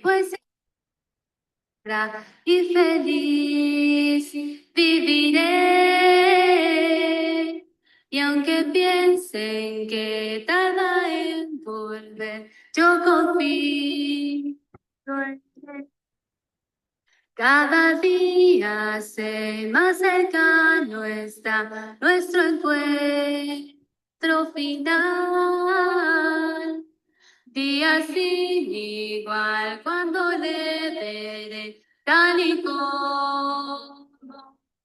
pues y feliz viviré. Y aunque piensen que tarda en volver, yo confío en él. Cada día sé más cercano está nuestro encuentro final. Día sin igual cuando le veré tal y como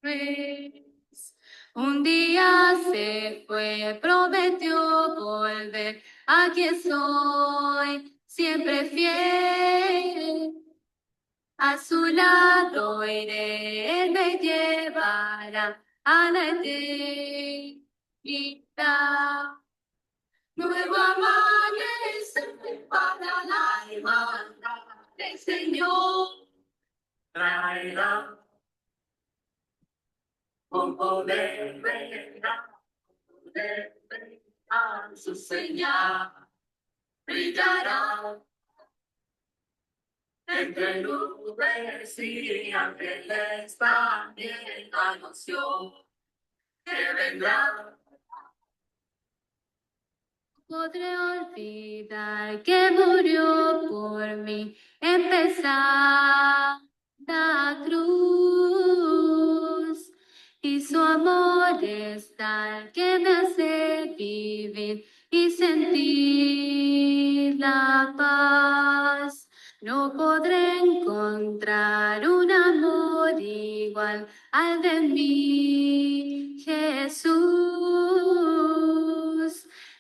es. Un día se fue, prometió volver. Aquí estoy, siempre fiel. A su lado iré, él me llevará a la eternidad. Nuevo amanecer para la hermandad del Señor. Traerá con poder vendrá, poder vendrá, su señal brillará entre nubes y ángeles también anunció que vendrá. Podré olvidar que murió por mí, empezar la cruz. Y su amor es tal que me hace vivir y sentir la paz. No podré encontrar un amor igual al de mi Jesús.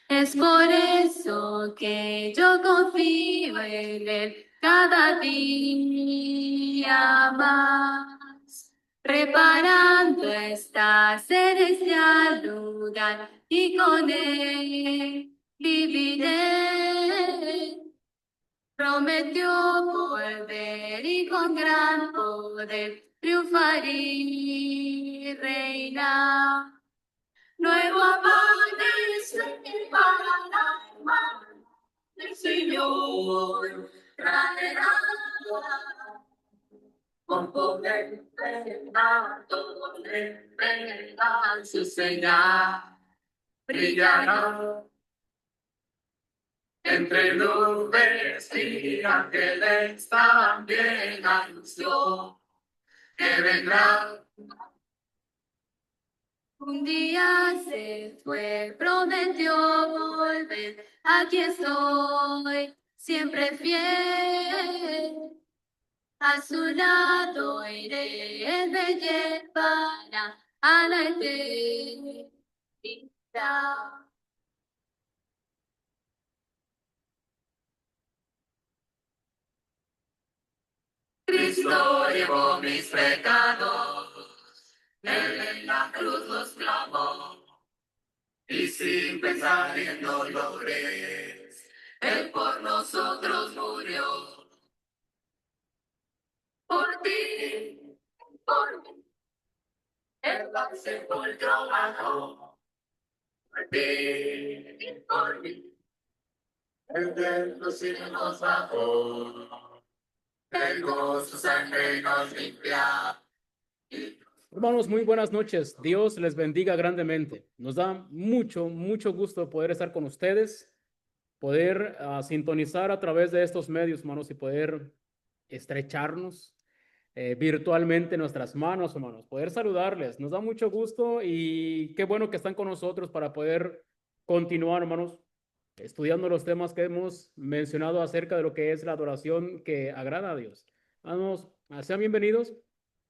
Es por eso que yo confío en él cada día más. Preparando estás en este lugar y con él viviré. Prometió volver y con gran poder triunfar y reinar. Nuevo amanecer para la hermana del Señor traerá con poder vendrá, todo vendrá, su señal brillará entre nubes y ángeles también anunció que vendrá. Un día se fue, prometió volver. Aquí estoy, siempre fiel. A su lado iré, él me llevará a la eternidad. Cristo llevó mis pecados, él en la cruz los clavó. Y sin pensar en dolores, él por nosotros murió. Por ti, por mí, él al sepulcro bajó. Por ti, por mí, él de los cielos bajó. Tengo su sangre nos limpia. Hermanos, muy buenas noches. Dios les bendiga grandemente. Nos da mucho gusto poder estar con ustedes, poder sintonizar a través de estos medios, hermanos, y poder estrecharnos virtualmente nuestras manos, hermanos, poder saludarles. Nos da mucho gusto y qué bueno que están con nosotros para poder continuar, hermanos, estudiando los temas que hemos mencionado acerca de lo que es la adoración que agrada a Dios. Vamos, sean bienvenidos,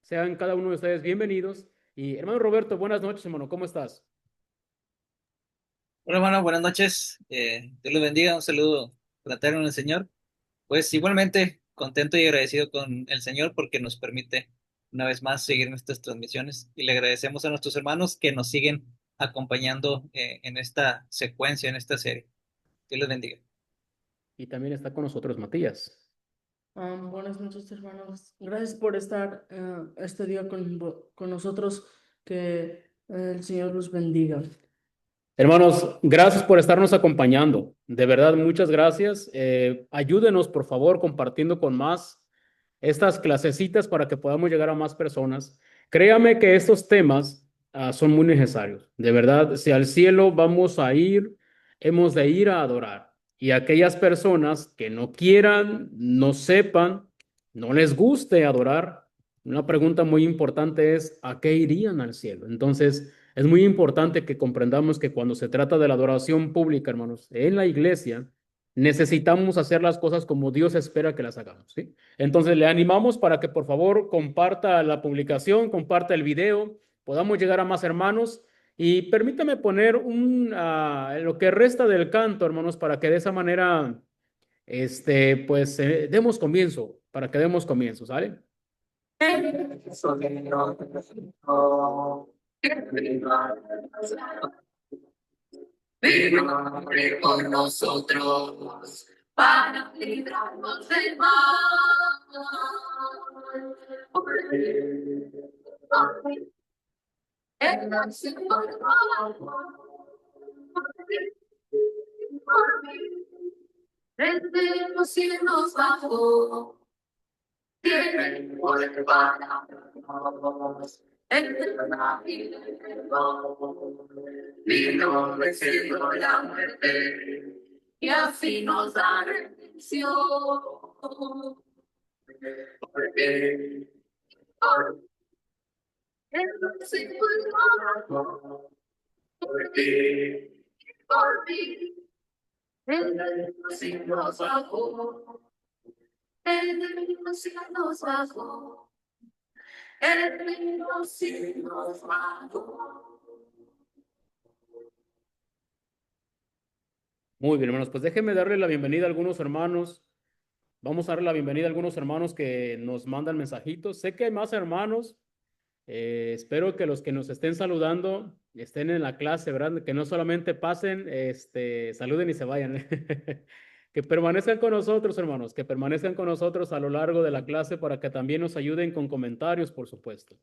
sean cada uno de ustedes bienvenidos. Y hermano Roberto, buenas noches, hermano, ¿cómo estás? Hola, hermano, buenas noches. Dios les bendiga. Un saludo fraterno en el Señor. Pues igualmente contento y agradecido con el Señor porque nos permite una vez más seguir nuestras transmisiones y le agradecemos a nuestros hermanos que nos siguen acompañando en esta secuencia, en esta serie. Dios les bendiga. Y también está con nosotros Matías. Buenas noches, hermanos. Gracias por estar este día con nosotros. Que el Señor los bendiga. Hermanos, gracias por estarnos acompañando. De verdad, muchas gracias. Ayúdenos, por favor, compartiendo con más estas clasecitas para que podamos llegar a más personas. Créame que estos temas son muy necesarios. De verdad, si al cielo vamos a ir, hemos de ir a adorar. Y aquellas personas que no quieran, no sepan, no les guste adorar, una pregunta muy importante es, ¿a qué irían al cielo? Entonces, es muy importante que comprendamos que cuando se trata de la adoración pública, hermanos, en la iglesia, necesitamos hacer las cosas como Dios espera que las hagamos, ¿sí? Entonces le animamos para que por favor comparta la publicación, comparta el video, podamos llegar a más hermanos y permítame poner lo que resta del canto, hermanos, para que de esa manera, pues demos comienzo, para que demos comienzo, ¿sale? Vino a morir por nosotros para librarnos del mal. Por él, él nació por mí, desde los cielos bajó, tiene poder para nos. Eterna vida y perdón, vino venciendo la muerte y así nos da redención. Porque Él nos encontró, porque por mí, Él de los cielos bajó, Él de los cielos bajó. Muy bien, hermanos, pues déjenme darle la bienvenida a algunos hermanos. Vamos a darle la bienvenida a algunos hermanos que nos mandan mensajitos. Sé que hay más hermanos. Espero que los que nos estén saludando estén en la clase, ¿verdad? Que no solamente pasen, saluden y se vayan. Que permanezcan con nosotros, hermanos, que permanezcan con nosotros a lo largo de la clase para que también nos ayuden con comentarios, por supuesto.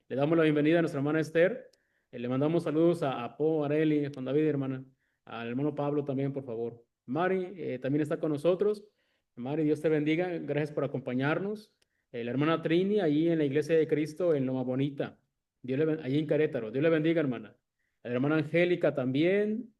Le damos la bienvenida a nuestra hermana Esther. Le mandamos saludos a Po, Areli, a Juan David, hermana. Al hermano Pablo también, por favor. Mari también está con nosotros. Mari, Dios te bendiga. Gracias por acompañarnos. La hermana Trini, ahí en la iglesia de Cristo, en Loma Bonita. Allí en Querétaro. Dios le bendiga, hermana. La hermana Angélica también.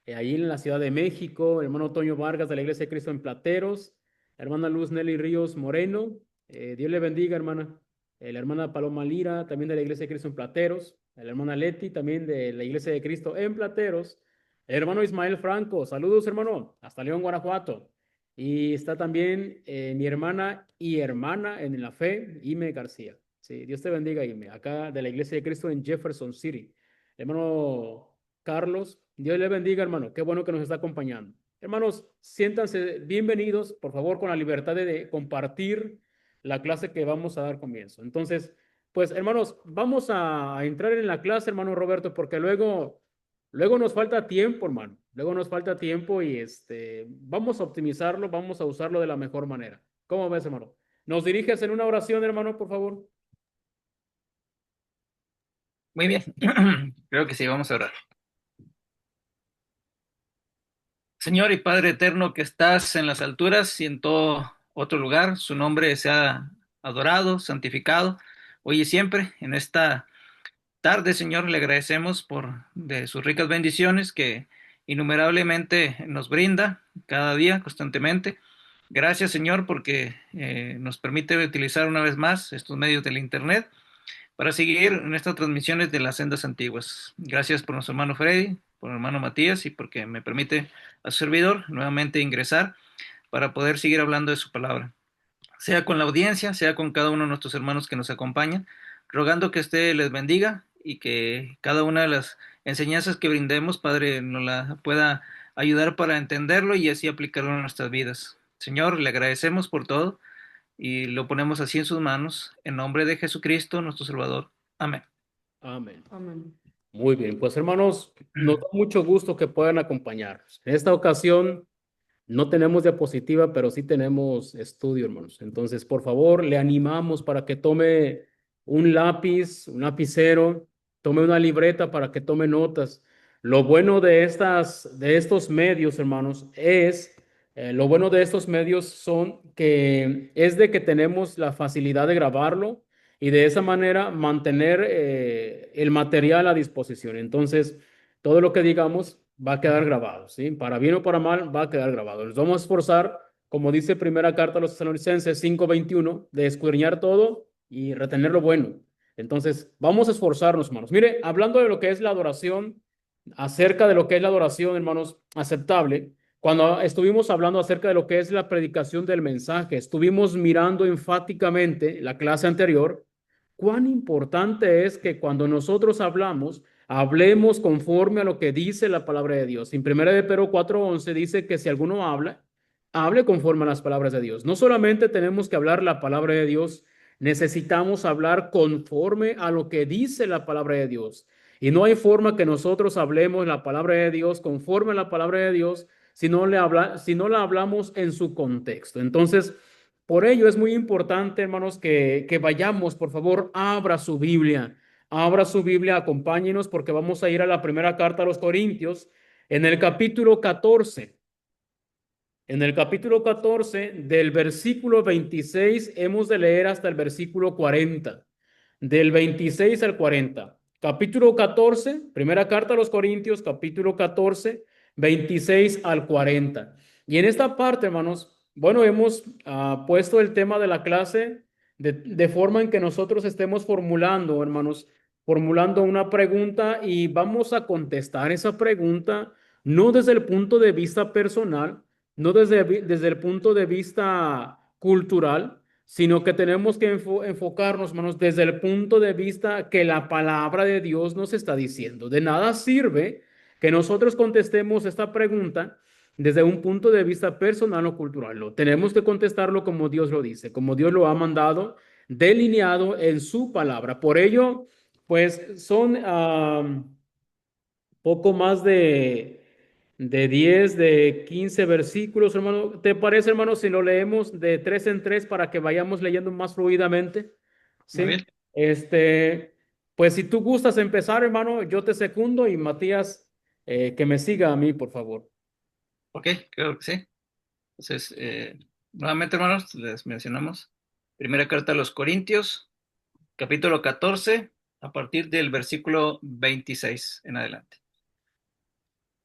Ahí en la Ciudad de México. El hermano Toño Vargas de la iglesia de Cristo en Plateros. La hermana Luz Nelly Ríos Moreno. Dios le bendiga, hermana. La hermana Paloma Lira, también de la iglesia de Cristo en Plateros. La hermana Leti, también de la iglesia de Cristo en Plateros. El hermano Ismael Franco, saludos, hermano, hasta León, Guanajuato. Y está también mi hermana y hermana en la fe, Ime García. Sí, Dios te bendiga, Ime, acá de la iglesia de Cristo en Jefferson City. Hermano Carlos, Dios le bendiga, hermano. Qué bueno que nos está acompañando. Hermanos, siéntanse bienvenidos, por favor, con la libertad de compartir la clase que vamos a dar comienzo. Entonces, pues, hermanos, vamos a entrar en la clase, hermano Roberto, porque luego nos falta tiempo, hermano. Luego nos falta tiempo y vamos a optimizarlo, vamos a usarlo de la mejor manera. ¿Cómo ves, hermano? ¿Nos diriges en una oración, hermano, por favor? Muy bien, creo que sí, vamos a orar. Señor y Padre eterno que estás en las alturas y en todo otro lugar, su nombre sea adorado, santificado, hoy y siempre. En esta tarde, Señor, le agradecemos por de sus ricas bendiciones que innumerablemente nos brinda cada día, constantemente. Gracias, Señor, porque nos permite utilizar una vez más estos medios del Internet para seguir en estas transmisiones de las sendas antiguas. Gracias por nuestro hermano Freddy, por el hermano Matías y porque me permite a su servidor nuevamente ingresar para poder seguir hablando de su palabra. Sea con la audiencia, sea con cada uno de nuestros hermanos que nos acompañan, rogando que usted les bendiga y que cada una de las enseñanzas que brindemos, Padre, nos la pueda ayudar para entenderlo y así aplicarlo en nuestras vidas. Señor, le agradecemos por todo y lo ponemos así en sus manos, en nombre de Jesucristo, nuestro Salvador. Amén. Amén. Amén. Muy bien, pues hermanos, nos da mucho gusto que puedan acompañarnos. En esta ocasión no tenemos diapositiva, pero sí tenemos estudio, hermanos. Entonces, por favor, le animamos para que tome un lápiz, un lapicero, tome una libreta para que tome notas. Lo bueno de estos medios, hermanos, lo bueno de estos medios son que es de que tenemos la facilidad de grabarlo y de esa manera mantener el material a disposición. Entonces, todo lo que digamos va a quedar grabado, ¿sí? Para bien o para mal, va a quedar grabado. Nos vamos a esforzar, como dice primera carta a los Tesalonicenses 5:21, de escudriñar todo y retener lo bueno. Entonces, vamos a esforzarnos, hermanos. Mire, hablando de lo que es la adoración, acerca de lo que es la adoración, hermanos, aceptable, cuando estuvimos hablando acerca de lo que es la predicación del mensaje, estuvimos mirando enfáticamente la clase anterior, cuán importante es que cuando nosotros hablamos, hablemos conforme a lo que dice la palabra de Dios. En 1 de Pedro 4:11 dice que si alguno habla, hable conforme a las palabras de Dios. No solamente tenemos que hablar la palabra de Dios, necesitamos hablar conforme a lo que dice la palabra de Dios. Y no hay forma que nosotros hablemos la palabra de Dios conforme a la palabra de Dios si no la hablamos en su contexto. Entonces, por ello es muy importante, hermanos, que vayamos, por favor, abra su Biblia, acompáñenos porque vamos a ir a la primera carta a los Corintios en el capítulo 14. En el capítulo 14 del versículo 26 hemos de leer hasta el versículo 40. Del 26 al 40. Capítulo 14, primera carta a los Corintios, capítulo 14, 26 al 40. Y en esta parte, hermanos, bueno, hemos puesto el tema de la clase de forma en que nosotros estemos formulando, hermanos, formulando una pregunta y vamos a contestar esa pregunta no desde el punto de vista personal, no desde el punto de vista cultural, sino que tenemos que enfocarnos, hermanos, desde el punto de vista que la palabra de Dios nos está diciendo. De nada sirve que nosotros contestemos esta pregunta desde un punto de vista personal o cultural. Tenemos que contestarlo como Dios lo dice, como Dios lo ha mandado, delineado en su palabra. Por ello, pues son poco más de 10, de 15 versículos, hermano. ¿Te parece, hermano, si lo leemos de tres en tres para que vayamos leyendo más fluidamente? Muy Sí. bien. Pues si tú gustas empezar, hermano, yo te secundo y Matías, que me siga a mí, por favor. Ok, creo que sí. Entonces, nuevamente, hermanos, les mencionamos. Primera carta a los Corintios, capítulo 14, a partir del versículo 26 en adelante.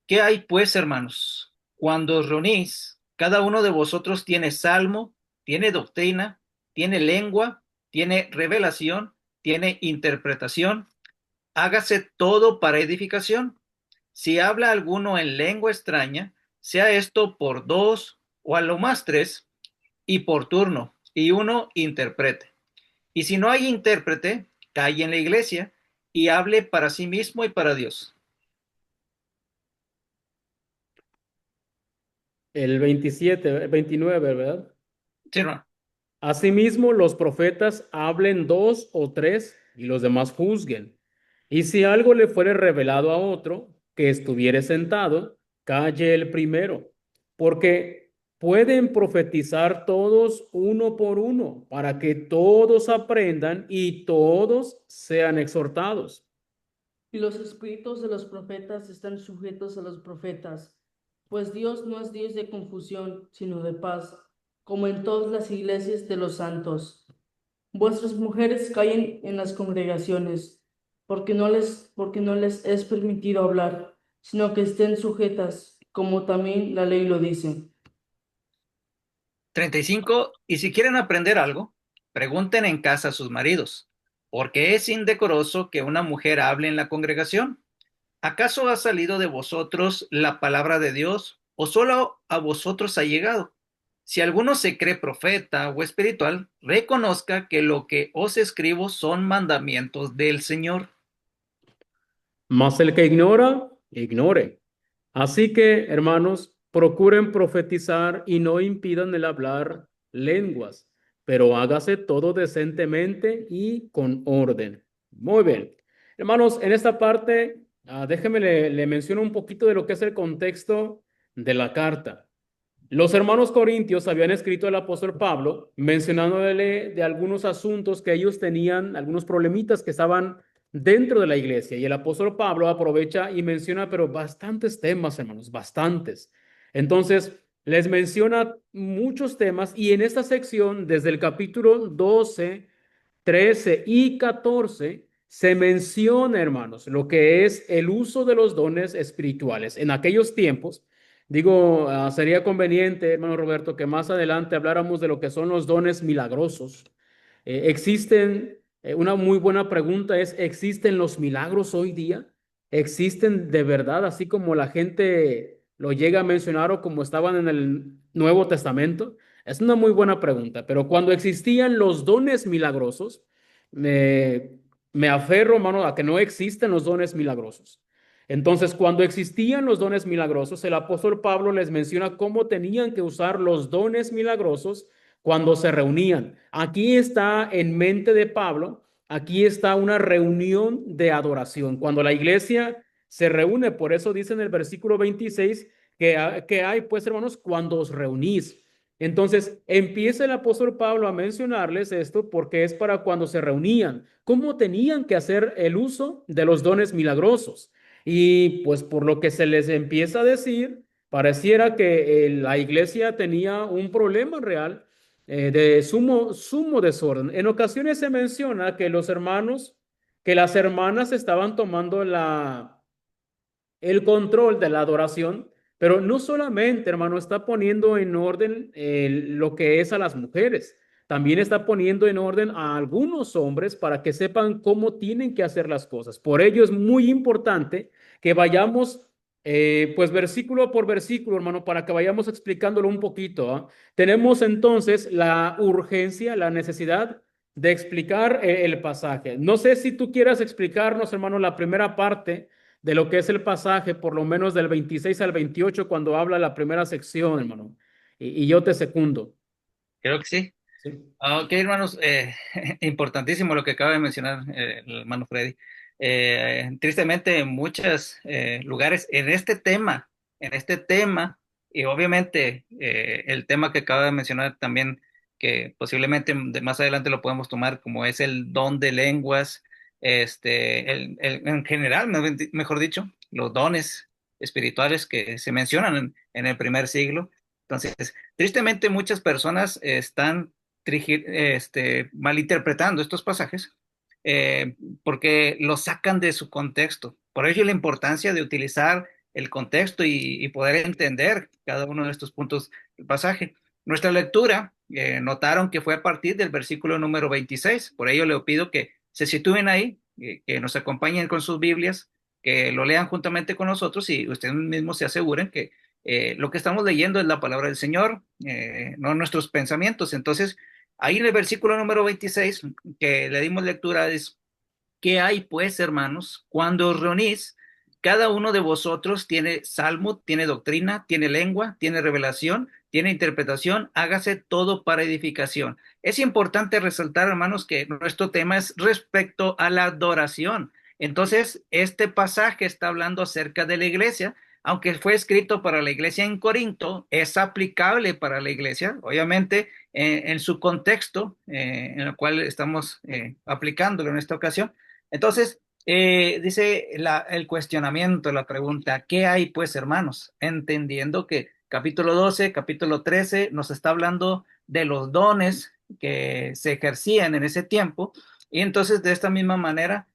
¿Qué hay, pues, hermanos? Cuando os reunís, cada uno de vosotros tiene salmo, tiene doctrina, tiene lengua, tiene revelación, tiene interpretación. Hágase todo para edificación. Si habla alguno en lengua extraña, sea esto por dos o a lo más tres, y por turno, y uno interprete. Y si no hay intérprete, calle en la iglesia y hable para sí mismo y para Dios. El 27, 29, ¿verdad? Sí, hermano. Asimismo, los profetas hablen dos o tres y los demás juzguen. Y si algo le fuere revelado a otro que estuviere sentado, calle el primero, porque pueden profetizar todos uno por uno, para que todos aprendan y todos sean exhortados. Y los espíritus de los profetas están sujetos a los profetas, pues Dios no es Dios de confusión, sino de paz, como en todas las iglesias de los santos. Vuestras mujeres callen en las congregaciones, porque no les es permitido hablar, sino que estén sujetas, como también la ley lo dice. 35. Y si quieren aprender algo, pregunten en casa a sus maridos, porque es indecoroso que una mujer hable en la congregación. ¿Acaso ha salido de vosotros la palabra de Dios o solo a vosotros ha llegado? Si alguno se cree profeta o espiritual, reconozca que lo que os escribo son mandamientos del Señor. Mas el que ignora, ignore. Así que, hermanos, procuren profetizar y no impidan el hablar lenguas, pero hágase todo decentemente y con orden. Muy bien. Hermanos, en esta parte, déjeme le menciono un poquito de lo que es el contexto de la carta. Los hermanos corintios habían escrito al apóstol Pablo mencionándole de algunos asuntos que ellos tenían, algunos problemitas que estaban dentro de la iglesia. Y el apóstol Pablo aprovecha y menciona, pero bastantes temas, hermanos, bastantes. Entonces, les menciona muchos temas y en esta sección, desde el capítulo 12, 13 y 14, se menciona, hermanos, lo que es el uso de los dones espirituales. En aquellos tiempos, digo, sería conveniente, hermano Roberto, que más adelante habláramos de lo que son los dones milagrosos. Una muy buena pregunta es, ¿existen los milagros hoy día? ¿Existen de verdad, así como la gente lo llega a mencionar o como estaban en el Nuevo Testamento? Es una muy buena pregunta, pero cuando existían los dones milagrosos, me, me aferro, hermano, a que no existen los dones milagrosos. Entonces, cuando existían los dones milagrosos, el apóstol Pablo les menciona cómo tenían que usar los dones milagrosos cuando se reunían. Aquí está en mente de Pablo, aquí está una reunión de adoración. Cuando la iglesia se reúne, por eso dice en el versículo 26 que hay, pues hermanos, cuando os reunís. Entonces empieza el apóstol Pablo a mencionarles esto porque es para cuando se reunían, cómo tenían que hacer el uso de los dones milagrosos. Y pues por lo que se les empieza a decir, pareciera que la iglesia tenía un problema real de sumo desorden. En ocasiones se menciona que los hermanos, que las hermanas estaban tomando el control de la adoración, pero no solamente, hermano, está poniendo en orden lo que es a las mujeres, también está poniendo en orden a algunos hombres para que sepan cómo tienen que hacer las cosas. Por ello es muy importante que vayamos, pues versículo por versículo, hermano, para que vayamos explicándolo un poquito. ¿Ah? Tenemos entonces la urgencia, la necesidad de explicar el pasaje. No sé si tú quieras explicarnos, hermano, la primera parte de lo que es el pasaje, por lo menos del 26 al 28, cuando habla la primera sección, hermano. Y yo te secundo. Creo que sí. Sí. Ok, hermanos, importantísimo lo que acaba de mencionar el hermano Freddy. Tristemente, en muchos lugares, en este tema, y obviamente el tema que acaba de mencionar también, que posiblemente más adelante lo podemos tomar como es el don de lenguas, en general, mejor dicho, los dones espirituales que se mencionan en el primer siglo. Entonces, tristemente, muchas personas están malinterpretando estos pasajes porque los sacan de su contexto. Por ello la importancia de utilizar el contexto y poder entender cada uno de estos puntos del pasaje. Nuestra lectura, notaron que fue a partir del versículo número 26. Por ello le pido que se sitúen ahí, que nos acompañen con sus Biblias, que lo lean juntamente con nosotros y ustedes mismos se aseguren que lo que estamos leyendo es la palabra del Señor, no nuestros pensamientos. Entonces, ahí en el versículo número 26 que le dimos lectura es, ¿qué hay pues, hermanos? Cuando os reunís, cada uno de vosotros tiene salmo, tiene doctrina, tiene lengua, tiene revelación, tiene interpretación, hágase todo para edificación. Es importante resaltar, hermanos, que nuestro tema es respecto a la adoración. Entonces, este pasaje está hablando acerca de la iglesia, aunque fue escrito para la iglesia en Corinto, es aplicable para la iglesia, obviamente, en su contexto, en el cual estamos aplicándolo en esta ocasión. Entonces, dice el cuestionamiento, la pregunta, ¿qué hay pues, hermanos? Entendiendo que capítulo 12, capítulo 13 nos está hablando de los dones que se ejercían en ese tiempo, y entonces de esta misma manera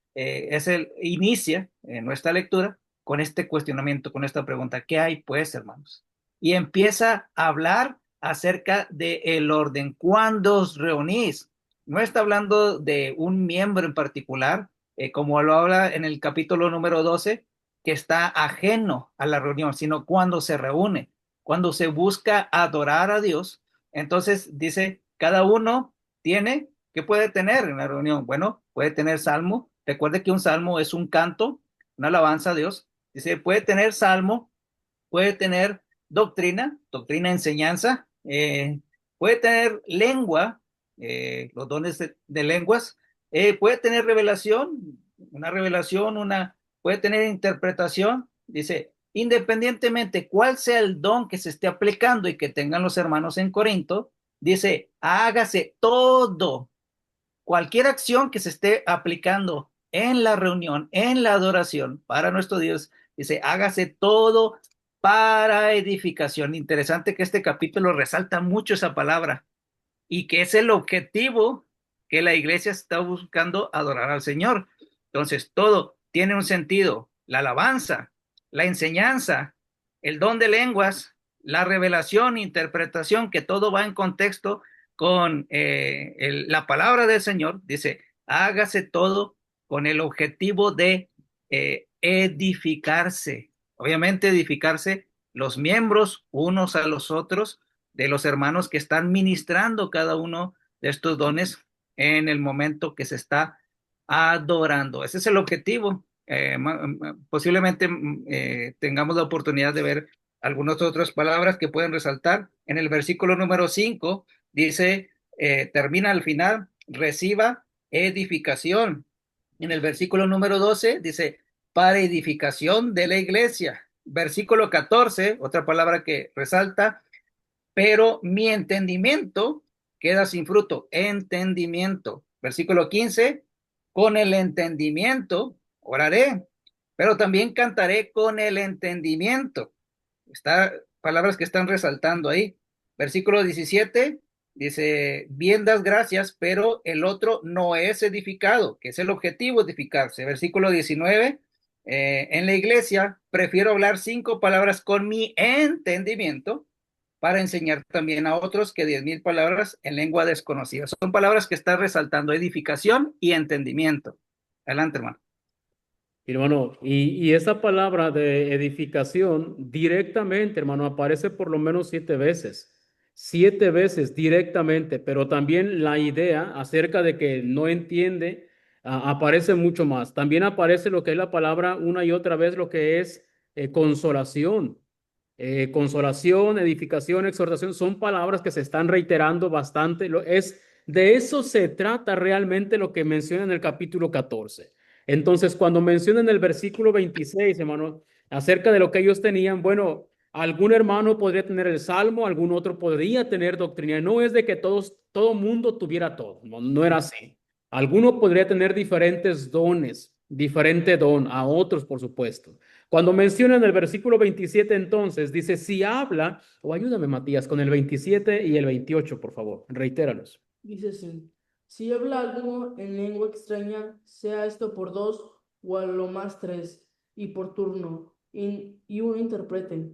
inicia nuestra lectura con este cuestionamiento, con esta pregunta, ¿qué hay pues, hermanos? Y empieza a hablar acerca del orden. ¿Cuándo os reunís? No está hablando de un miembro en particular, como lo habla en el capítulo número 12, que está ajeno a la reunión, sino cuando se reúne, cuando se busca adorar a Dios. Entonces dice, cada uno tiene, ¿qué puede tener en la reunión? Bueno, puede tener salmo. Recuerde que un salmo es un canto, una alabanza a Dios. Dice, puede tener salmo, puede tener doctrina, enseñanza, puede tener lengua, los dones de lenguas, puede tener revelación, puede tener interpretación. Dice, independientemente cuál sea el don que se esté aplicando y que tengan los hermanos en Corinto, dice, hágase todo, cualquier acción que se esté aplicando en la reunión, en la adoración para nuestro Dios. Dice, hágase todo para edificación. Interesante que este capítulo resalta mucho esa palabra y que es el objetivo que la iglesia está buscando adorar al Señor. Entonces, todo tiene un sentido. La alabanza, la enseñanza, el don de lenguas, la revelación, interpretación, que todo va en contexto con la palabra del Señor. Dice, hágase todo con el objetivo de edificarse. Obviamente, edificarse los miembros unos a los otros de los hermanos que están ministrando cada uno de estos dones en el momento que se está adorando. Ese es el objetivo. Posiblemente tengamos la oportunidad de ver algunas otras palabras que pueden resaltar. En el versículo número 5 dice, termina al final, reciba edificación. En el versículo número 12 dice, para edificación de la iglesia. Versículo 14, otra palabra que resalta, pero mi entendimiento queda sin fruto. Entendimiento. Versículo 15, con el entendimiento oraré, pero también cantaré con el entendimiento. Está palabras que están resaltando ahí. Versículo 17 dice, bien das gracias, pero el otro no es edificado, que es el objetivo, edificarse. Versículo 19, en la iglesia prefiero hablar 5 palabras con mi entendimiento para enseñar también a otros que 10,000 palabras en lengua desconocida. Son palabras que están resaltando edificación y entendimiento. Adelante, hermano. Hermano, y esa palabra de edificación directamente, hermano, aparece por lo menos 7 veces. 7 veces directamente, pero también la idea acerca de que no entiende aparece mucho más. También aparece lo que es la palabra una y otra vez, lo que es consolación. Consolación, edificación, exhortación, son palabras que se están reiterando bastante. De eso se trata realmente lo que menciona en el capítulo 14. Entonces, cuando menciona en el versículo 26, hermano, acerca de lo que ellos tenían, bueno, algún hermano podría tener el salmo, algún otro podría tener doctrina. No es de que todo mundo tuviera todo, no, no era así. Alguno podría tener diferentes dones, diferente don, a otros, por supuesto. Cuando menciona en el versículo 27, entonces, dice, si habla, o ayúdame, Matías, con el 27 y el 28, por favor, reitéralos. Dice así, si habla algo en lengua extraña, sea esto por 2 o a lo más 3, y por turno, y uno intérprete.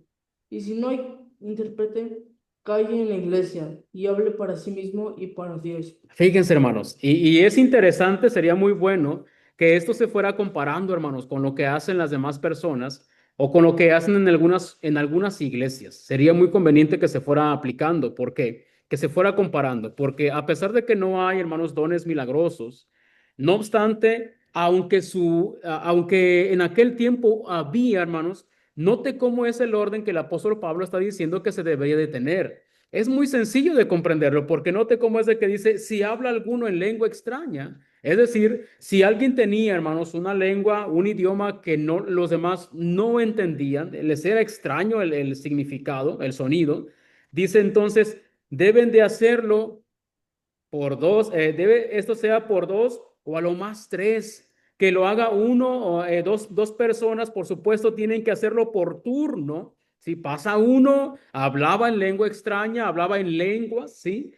Y si no hay intérprete, calle en la iglesia y hable para sí mismo y para Dios. Fíjense, hermanos, y es interesante, sería muy bueno que esto se fuera comparando, hermanos, con lo que hacen las demás personas o con lo que hacen en algunas iglesias. Sería muy conveniente que se fuera aplicando. ¿Por qué? Que se fuera comparando, porque a pesar de que no hay, hermanos, dones milagrosos, no obstante, aunque en aquel tiempo había, hermanos, note cómo es el orden que el apóstol Pablo está diciendo que se debería de tener. Es muy sencillo de comprenderlo, porque note cómo es de que dice, si habla alguno en lengua extraña, es decir, si alguien tenía, hermanos, una lengua, un idioma que no, los demás no entendían, les era extraño el significado, el sonido, dice entonces, deben de hacerlo por dos, esto sea por dos o a lo más tres, que lo haga uno o dos personas, por supuesto, tienen que hacerlo por turno. Si pasa uno, hablaba en lengua extraña, hablaba en lenguas, ¿sí?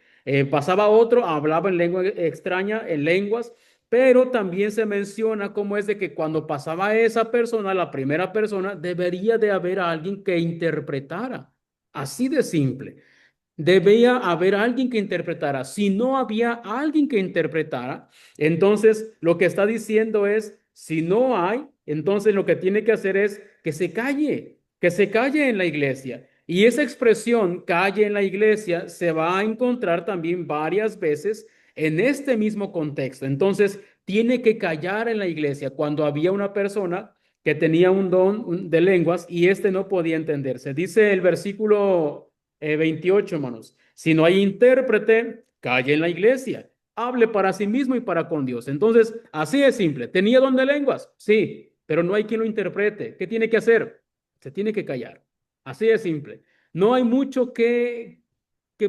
Pasaba otro, hablaba en lengua extraña, en lenguas, pero también se menciona cómo es de que cuando pasaba esa persona, la primera persona, debería de haber alguien que interpretara. Así de simple. Debía haber alguien que interpretara. Si no había alguien que interpretara, entonces lo que está diciendo es, si no hay, entonces lo que tiene que hacer es que se calle en la iglesia. Y esa expresión, calle en la iglesia, se va a encontrar también varias veces en este mismo contexto. Entonces, tiene que callar en la iglesia cuando había una persona que tenía un don de lenguas y este no podía entenderse. Dice el versículo 28, hermanos. Si no hay intérprete, calle en la iglesia. Hable para sí mismo y para con Dios. Entonces, así es simple. ¿Tenía don de lenguas? Sí, pero no hay quien lo interprete. ¿Qué tiene que hacer? Se tiene que callar. Así es simple. No hay mucho que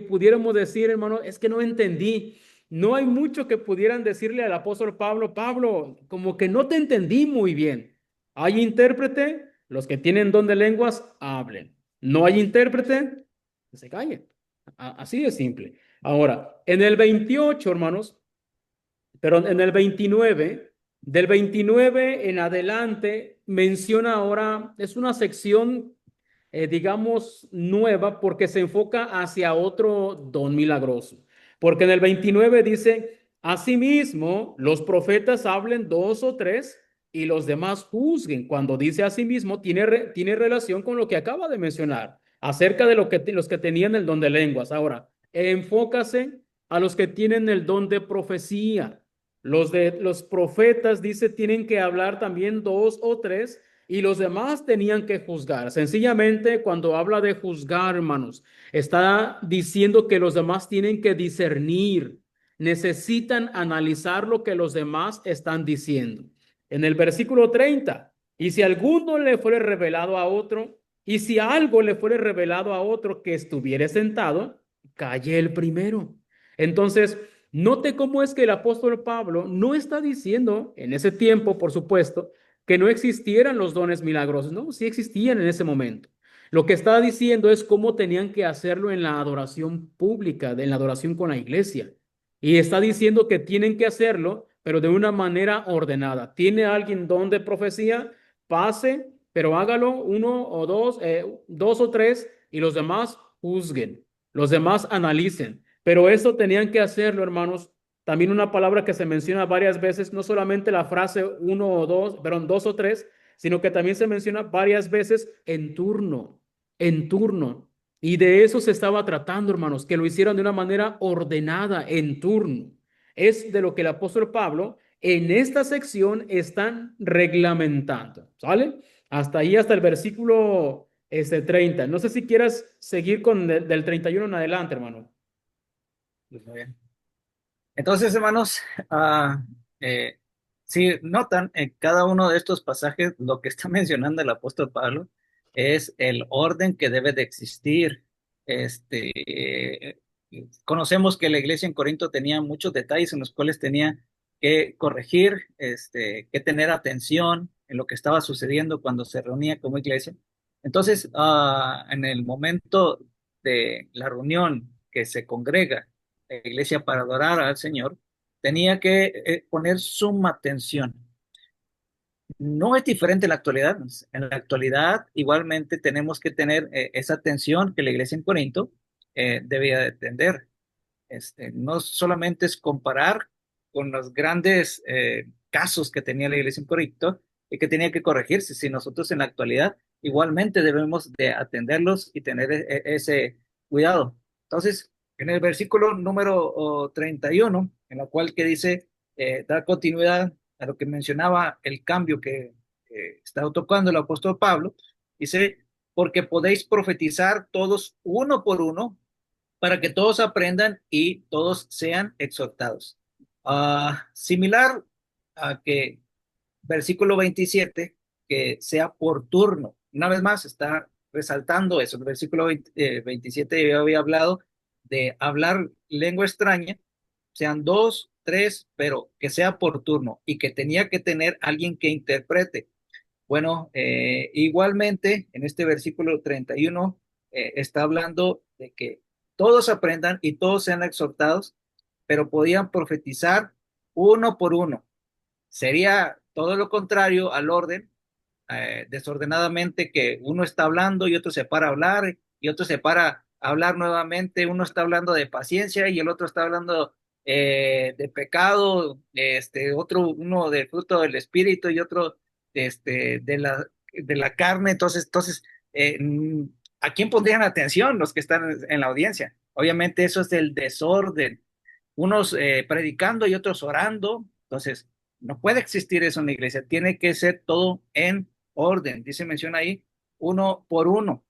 pudiéramos decir, hermano, es que no entendí. no hay mucho que pudieran decirle al apóstol Pablo, Pablo, como que no te entendí muy bien. ¿Hay intérprete? Los que tienen don de lenguas, hablen. ¿No hay intérprete? Que se callen. Así de simple. Ahora, en el 28, hermanos, pero en el 29, del 29 en adelante, menciona ahora, es una sección, digamos, nueva porque se enfoca hacia otro don milagroso. Porque en el 29 dice, asimismo, los profetas hablen dos o tres y los demás juzguen. Cuando dice asimismo, tiene relación con lo que acaba de mencionar, acerca de los que tenían el don de lenguas. Ahora, enfócase a los que tienen el don de profecía. Los profetas, dice, tienen que hablar también dos o tres y los demás tenían que juzgar. Sencillamente, cuando habla de juzgar, hermanos, está diciendo que los demás tienen que discernir, necesitan analizar lo que los demás están diciendo. En el versículo 30, y si alguno le fuere revelado a otro, y si algo le fuere revelado a otro que estuviere sentado, calle el primero. Entonces, note cómo es que el apóstol Pablo no está diciendo en ese tiempo, por supuesto, que no existieran los dones milagrosos, no, sí existían en ese momento. Lo que está diciendo es cómo tenían que hacerlo en la adoración pública, en la adoración con la iglesia. Y está diciendo que tienen que hacerlo, pero de una manera ordenada. ¿Tiene alguien don de profecía? Pase, pero hágalo uno o dos, dos o tres, y los demás juzguen, los demás analicen. Pero eso tenían que hacerlo, hermanos. También una palabra que se menciona varias veces, no solamente la frase uno o dos, perdón, dos o tres, sino que también se menciona varias veces en turno, en turno. Y de eso se estaba tratando, hermanos, que lo hicieran de una manera ordenada, en turno. Es de lo que el apóstol Pablo en esta sección están reglamentando, ¿sale? Hasta ahí, hasta el versículo 30. No sé si quieras seguir con del 31 en adelante, hermano. Pues muy bien. Entonces, hermanos, si notan en cada uno de estos pasajes, lo que está mencionando el apóstol Pablo es el orden que debe de existir. Conocemos que la iglesia en Corinto tenía muchos detalles en los cuales tenía que corregir, que tener atención en lo que estaba sucediendo cuando se reunía como iglesia. Entonces, en el momento de la reunión que se congrega, la iglesia para adorar al Señor, tenía que poner suma atención. No es diferente en la actualidad. En la actualidad, igualmente, tenemos que tener esa atención que la iglesia en Corinto debía de tener. No solamente es comparar con los grandes casos que tenía la iglesia en Corinto y que tenía que corregirse, si nosotros en la actualidad igualmente debemos de atenderlos y tener ese cuidado. Entonces, en el versículo número 31, en la cual que dice, dar continuidad a lo que mencionaba el cambio que está tocando el apóstol Pablo, dice, porque podéis profetizar todos uno por uno para que todos aprendan y todos sean exhortados. Similar a que versículo 27, que sea por turno. Una vez más está resaltando eso. El versículo 27 yo había hablado de hablar lengua extraña, sean dos, tres, pero que sea por turno y que tenía que tener alguien que interprete. Bueno, igualmente en este versículo 31 está hablando de que todos aprendan y todos sean exhortados, pero podían profetizar uno por uno. Sería todo lo contrario al orden, desordenadamente, que uno está hablando y otro se para a hablar y otro se para a hablar nuevamente, uno está hablando de paciencia y el otro está hablando de pecado, uno del fruto del espíritu y otro de la carne. Entonces, ¿a quién pondrían atención los que están en la audiencia? Obviamente eso es el desorden, unos predicando y otros orando. Entonces, no puede existir eso en la iglesia, tiene que ser todo en orden. Dice, menciona ahí, uno por uno.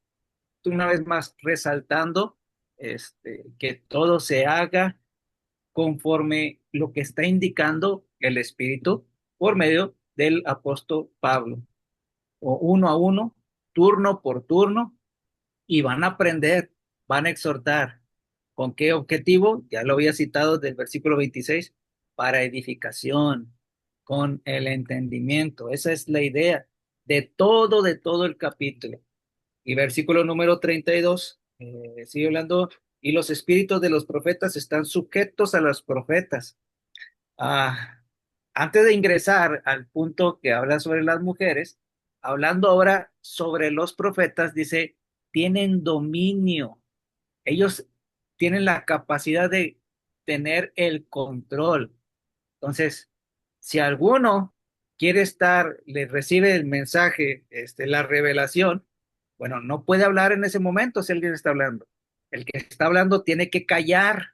Una vez más, resaltando que todo se haga conforme lo que está indicando el Espíritu por medio del apóstol Pablo, o uno a uno, turno por turno, y van a aprender, van a exhortar. ¿Con qué objetivo? Ya lo había citado del versículo 26, para edificación, con el entendimiento. Esa es la idea de todo el capítulo. Y versículo número 32, sigue hablando, y los espíritus de los profetas están sujetos a los profetas. Ah, antes de ingresar al punto que habla sobre las mujeres, hablando ahora sobre los profetas, dice, tienen dominio. Ellos tienen la capacidad de tener el control. Entonces, si alguno quiere estar, le recibe el mensaje, la revelación, bueno, no puede hablar en ese momento si alguien está hablando. El que está hablando tiene que callar,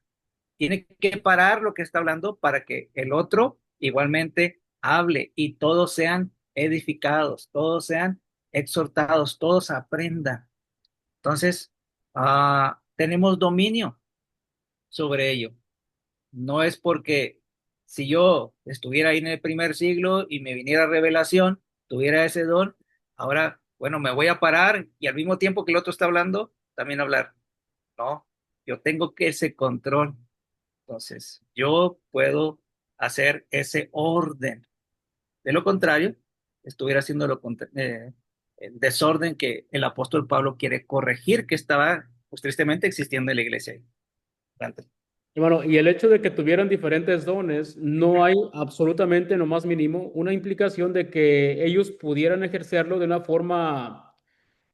tiene que parar lo que está hablando para que el otro igualmente hable y todos sean edificados, todos sean exhortados, todos aprendan. Entonces, tenemos dominio sobre ello. No es porque si yo estuviera ahí en el primer siglo y me viniera revelación, tuviera ese don, ahora, bueno, me voy a parar y al mismo tiempo que el otro está hablando, también hablar. No, yo tengo que ese control. Entonces, yo puedo hacer ese orden. De lo contrario, estuviera haciendo el desorden que el apóstol Pablo quiere corregir, que estaba, pues tristemente, existiendo en la iglesia. Adelante. Hermano, y el hecho de que tuvieran diferentes dones, no hay absolutamente, no más mínimo, una implicación de que ellos pudieran ejercerlo de una forma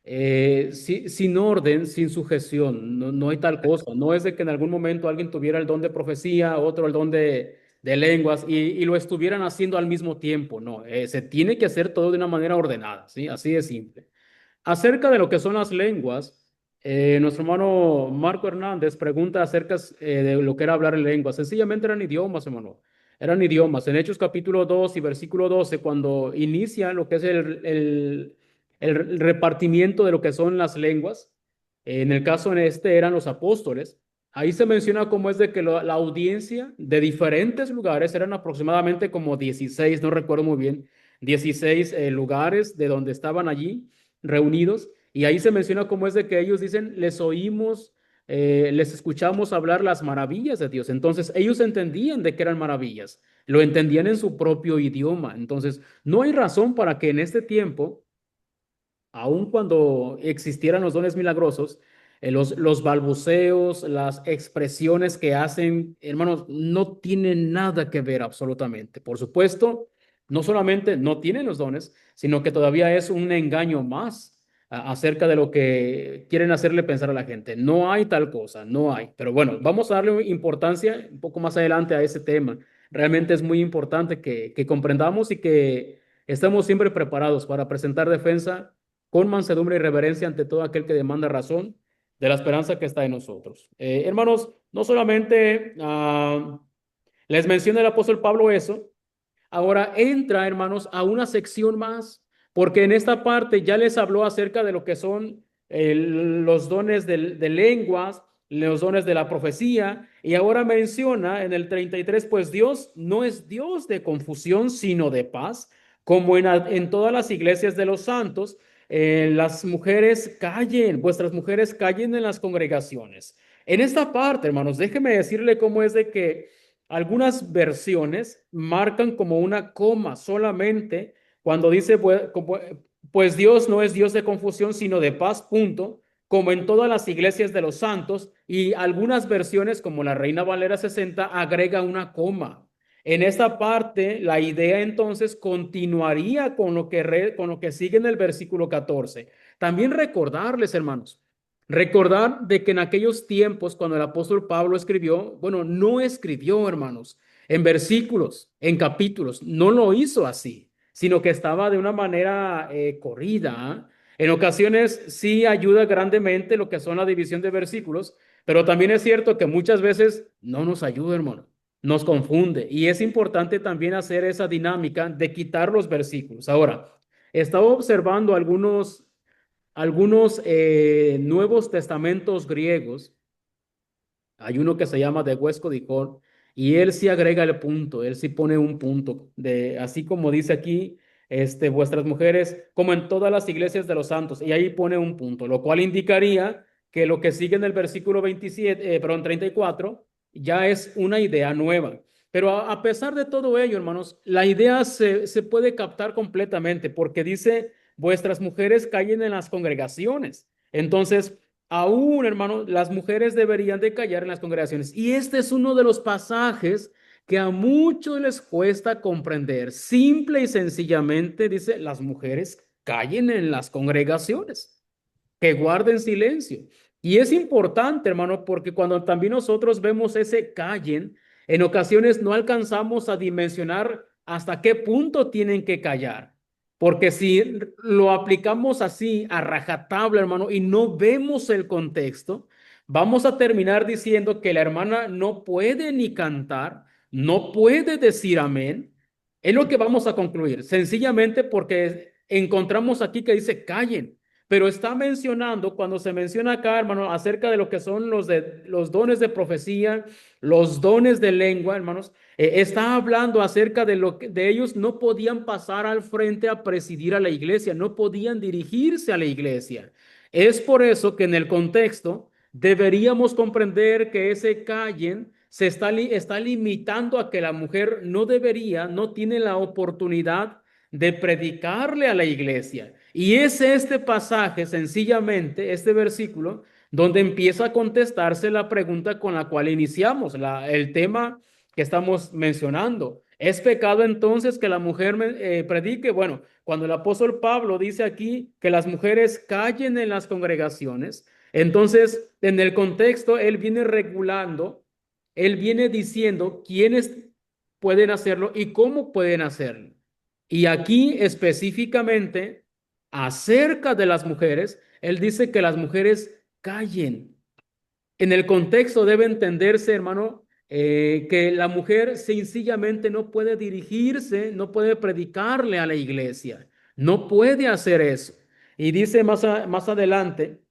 sin orden, sin sujeción. No, no hay tal cosa. No es de que en algún momento alguien tuviera el don de profecía, otro el don de lenguas y lo estuvieran haciendo al mismo tiempo. No, se tiene que hacer todo de una manera ordenada, ¿sí? Así de simple. Acerca de lo que son las lenguas, nuestro hermano Marco Hernández pregunta acerca de lo que era hablar en lenguas. Sencillamente eran idiomas, hermano. Eran idiomas. En Hechos capítulo 2 y versículo 12, cuando inicia lo que es el repartimiento de lo que son las lenguas, en el caso en este eran los apóstoles. Ahí se menciona cómo es de que la audiencia de diferentes lugares eran aproximadamente como 16, no recuerdo muy bien, 16 lugares de donde estaban allí reunidos, y ahí se menciona cómo es de que ellos dicen, les oímos, les escuchamos hablar las maravillas de Dios. Entonces ellos entendían de qué eran maravillas, lo entendían en su propio idioma. Entonces no hay razón para que en este tiempo, aun cuando existieran los dones milagrosos, los balbuceos, las expresiones que hacen, hermanos, no tienen nada que ver absolutamente. Por supuesto, no solamente no tienen los dones, sino que todavía es un engaño más acerca de lo que quieren hacerle pensar a la gente. No hay tal cosa, no hay. Pero bueno, vamos a darle importancia un poco más adelante a ese tema. Realmente es muy importante que comprendamos y que estemos siempre preparados para presentar defensa con mansedumbre y reverencia ante todo aquel que demanda razón de la esperanza que está en nosotros. Hermanos, no solamente les menciona el apóstol Pablo eso, ahora entra, hermanos, a una sección más, porque en esta parte ya les habló acerca de lo que son los dones de lenguas, los dones de la profecía, y ahora menciona en el 33, pues Dios no es Dios de confusión, sino de paz, como en todas las iglesias de los santos. Las mujeres callen, vuestras mujeres callen en las congregaciones. En esta parte, hermanos, déjeme decirle cómo es de que algunas versiones marcan como una coma solamente cuando dice, pues Dios no es Dios de confusión, sino de paz, punto, como en todas las iglesias de los santos, y algunas versiones, como la Reina Valera 60, agrega una coma. En esta parte, la idea entonces continuaría con lo que sigue en el versículo 14. También recordarles, hermanos, recordar de que en aquellos tiempos, cuando el apóstol Pablo escribió, bueno, no escribió, hermanos, en versículos, en capítulos, no lo hizo así, sino que estaba de una manera corrida. ¿Ah? En ocasiones sí ayuda grandemente lo que son la división de versículos, pero también es cierto que muchas veces no nos ayuda, hermano, nos confunde. Y es importante también hacer esa dinámica de quitar los versículos. Ahora, estaba observando algunos nuevos testamentos griegos. Hay uno que se llama de Huesco Dicor y él sí agrega el punto, él sí pone un punto, así como dice aquí, vuestras mujeres, como en todas las iglesias de los santos, y ahí pone un punto, lo cual indicaría que lo que sigue en el versículo 34 ya es una idea nueva. Pero a pesar de todo ello, hermanos, la idea se puede captar completamente porque dice, vuestras mujeres callen en las congregaciones. Entonces, aún, hermano, las mujeres deberían de callar en las congregaciones. Y este es uno de los pasajes que a muchos les cuesta comprender. Simple y sencillamente dice, las mujeres callen en las congregaciones, que guarden silencio. Y es importante, hermano, porque cuando también nosotros vemos ese callen, en ocasiones no alcanzamos a dimensionar hasta qué punto tienen que callar. Porque si lo aplicamos así a rajatabla, hermano, y no vemos el contexto, vamos a terminar diciendo que la hermana no puede ni cantar, no puede decir amén. Es lo que vamos a concluir, sencillamente porque encontramos aquí que dice callen, pero está mencionando, cuando se menciona acá, hermano, acerca de lo que son los dones de profecía, los dones de lengua, hermanos, está hablando acerca de lo que de ellos no podían pasar al frente a presidir a la iglesia, no podían dirigirse a la iglesia. Es por eso que en el contexto deberíamos comprender que ese callen está limitando a que la mujer no debería, no tiene la oportunidad de predicarle a la iglesia. Y es este pasaje, sencillamente, este versículo, donde empieza a contestarse la pregunta con la cual iniciamos, el tema que estamos mencionando. ¿Es pecado entonces que la mujer predique? Bueno, cuando el apóstol Pablo dice aquí que las mujeres callen en las congregaciones, entonces en el contexto él viene regulando, él viene diciendo quiénes pueden hacerlo y cómo pueden hacerlo. Y aquí específicamente acerca de las mujeres, él dice que las mujeres callen. En el contexto debe entenderse, hermano, que la mujer sencillamente no puede dirigirse, no puede predicarle a la iglesia, no puede hacer eso. Y dice más adelante,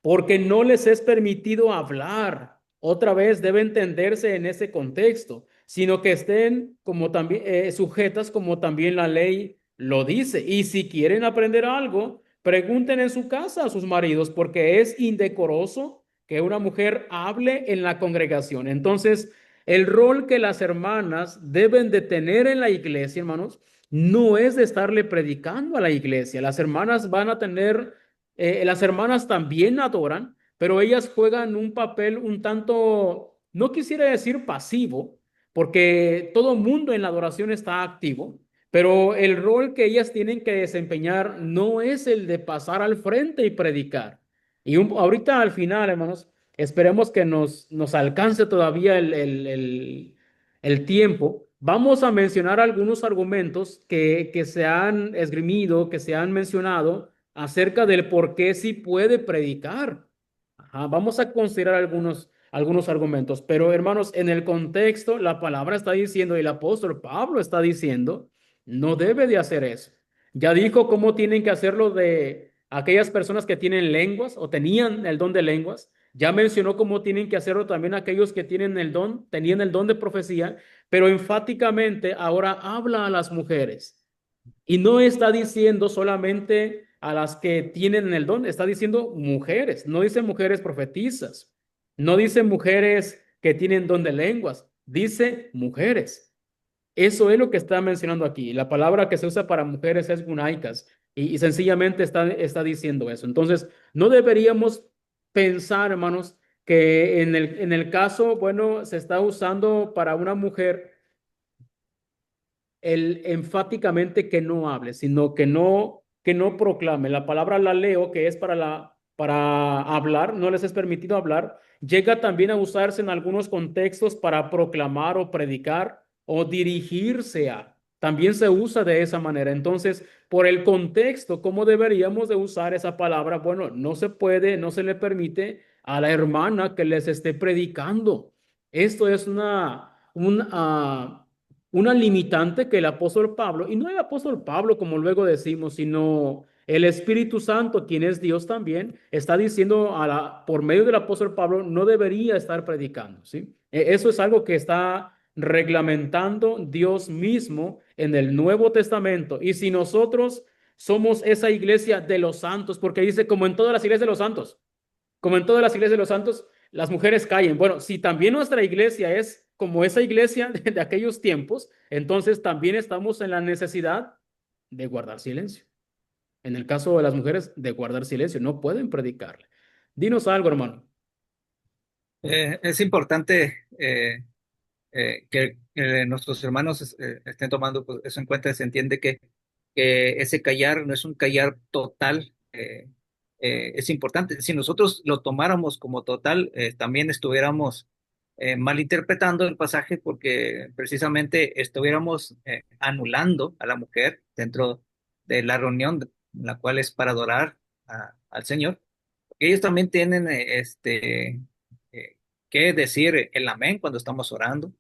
porque no les es permitido hablar. Otra vez debe entenderse en ese contexto, sino que estén como también sujetas como también la ley lo dice. Y si quieren aprender algo, pregunten en su casa a sus maridos, porque es indecoroso que una mujer hable en la congregación. Entonces, el rol que las hermanas deben de tener en la iglesia, hermanos, no es de estarle predicando a la iglesia. Las hermanas van a tener las hermanas también adoran, pero ellas juegan un papel un tanto, no quisiera decir pasivo, porque todo mundo en la adoración está activo, pero el rol que ellas tienen que desempeñar no es el de pasar al frente y predicar. Y ahorita al final, hermanos, esperemos que nos alcance todavía el tiempo. Vamos a mencionar algunos argumentos que se han esgrimido, que se han mencionado acerca del por qué sí puede predicar. Ajá, vamos a considerar algunos argumentos, pero hermanos, en el contexto, la palabra está diciendo y el apóstol Pablo está diciendo, no debe de hacer eso. Ya dijo cómo tienen que hacerlo de aquellas personas que tienen lenguas o tenían el don de lenguas. Ya mencionó cómo tienen que hacerlo también aquellos que tenían el don de profecía, pero enfáticamente ahora habla a las mujeres. Y no está diciendo solamente a las que tienen el don, está diciendo mujeres, no dice mujeres profetizas, no dice mujeres que tienen don de lenguas, dice mujeres. Eso es lo que está mencionando aquí. La palabra que se usa para mujeres es gunaicas y sencillamente está diciendo eso. Entonces, no deberíamos pensar, hermanos, que en el caso, bueno, se está usando para una mujer el enfáticamente que no hable, sino que no proclame. La palabra la leo, que es para hablar, no les es permitido hablar, llega también a usarse en algunos contextos para proclamar o predicar o dirigirse a. También se usa de esa manera. Entonces, por el contexto, ¿cómo deberíamos de usar esa palabra? Bueno, no se puede, no se le permite a la hermana que les esté predicando. Esto es una limitante que el apóstol Pablo, y no el apóstol Pablo como luego decimos, sino el Espíritu Santo, quien es Dios también, está diciendo por medio del apóstol Pablo, no debería estar predicando, ¿sí? Eso es algo que está reglamentando Dios mismo en el Nuevo Testamento. Y si nosotros somos esa iglesia de los santos, porque dice como en todas las iglesias de los santos, como en todas las iglesias de los santos, las mujeres callen. Bueno, si también nuestra iglesia es como esa iglesia de aquellos tiempos, entonces también estamos en la necesidad de guardar silencio. En el caso de las mujeres, de guardar silencio, no pueden predicarle. Dinos algo, hermano. Es importante que nuestros hermanos estén tomando pues, eso en cuenta. Se entiende que ese callar no es un callar total. Es importante. Si nosotros lo tomáramos como total, también estuviéramos malinterpretando el pasaje porque precisamente estuviéramos anulando a la mujer dentro de la reunión, la cual es para adorar al Señor. Ellos también tienen que decir el amén cuando estamos orando.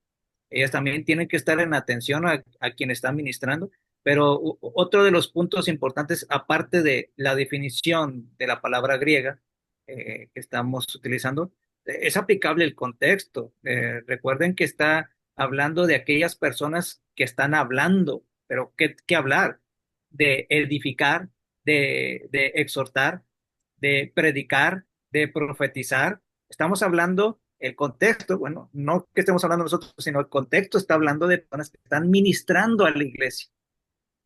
Ellas también tienen que estar en atención a quien está ministrando. Pero otro de los puntos importantes, aparte de la definición de la palabra griega que estamos utilizando, es aplicable el contexto. Recuerden que está hablando de aquellas personas que están hablando, pero ¿qué hablar? De edificar, de exhortar, de predicar, de profetizar. Estamos hablando, el contexto, bueno, no que estemos hablando nosotros, sino el contexto está hablando de personas que están ministrando a la iglesia.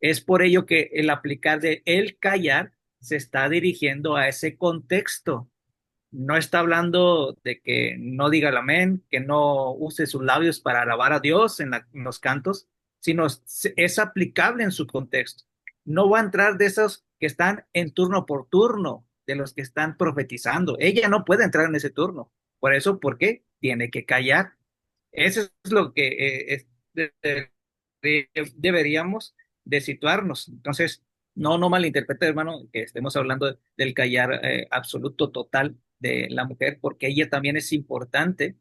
Es por ello que el aplicar de el callar se está dirigiendo a ese contexto. No está hablando de que no diga el amén, que no use sus labios para alabar a Dios en los cantos, sino es aplicable en su contexto. No va a entrar de esos que están en turno por turno, de los que están profetizando. Ella no puede entrar en ese turno. Por eso, ¿por qué? Tiene que callar. Eso es lo que deberíamos de situarnos. Entonces, no malinterprete, hermano, que estemos hablando del callar absoluto, total de la mujer, porque ella también es importante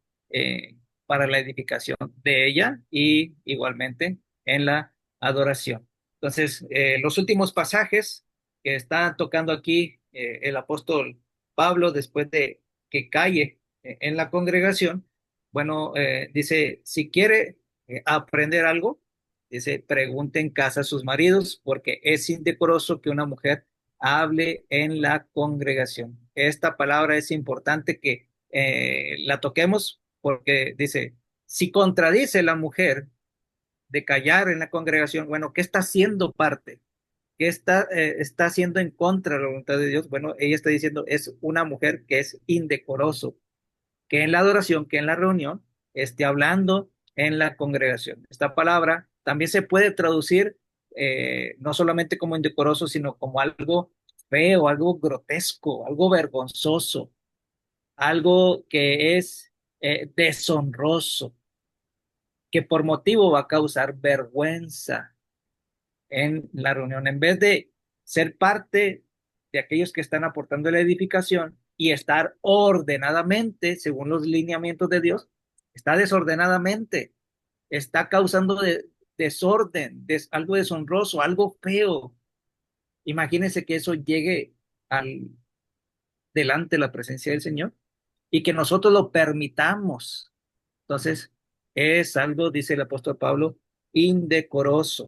para la edificación de ella y igualmente en la adoración. Entonces, los últimos pasajes que está tocando aquí el apóstol Pablo después de que calle en la congregación, bueno, dice, si quiere aprender algo, dice, pregunte en casa a sus maridos, porque es indecoroso que una mujer hable en la congregación. Esta palabra es importante que la toquemos porque dice, si contradice la mujer de callar en la congregación, bueno, ¿qué está haciendo parte? ¿Qué está haciendo en contra de la voluntad de Dios? Bueno, ella está diciendo, es una mujer que es indecoroso, que en la adoración, que en la reunión, esté hablando en la congregación. Esta palabra también se puede traducir no solamente como indecoroso, sino como algo feo, algo grotesco, algo vergonzoso, algo que es deshonroso, que por motivo va a causar vergüenza en la reunión. En vez de ser parte de aquellos que están aportando la edificación y estar ordenadamente, según los lineamientos de Dios, está desordenadamente, está causando desorden, algo deshonroso, algo feo. Imagínense que eso llegue al delante de la presencia del Señor y que nosotros lo permitamos. Entonces, es algo, dice el apóstol Pablo, indecoroso.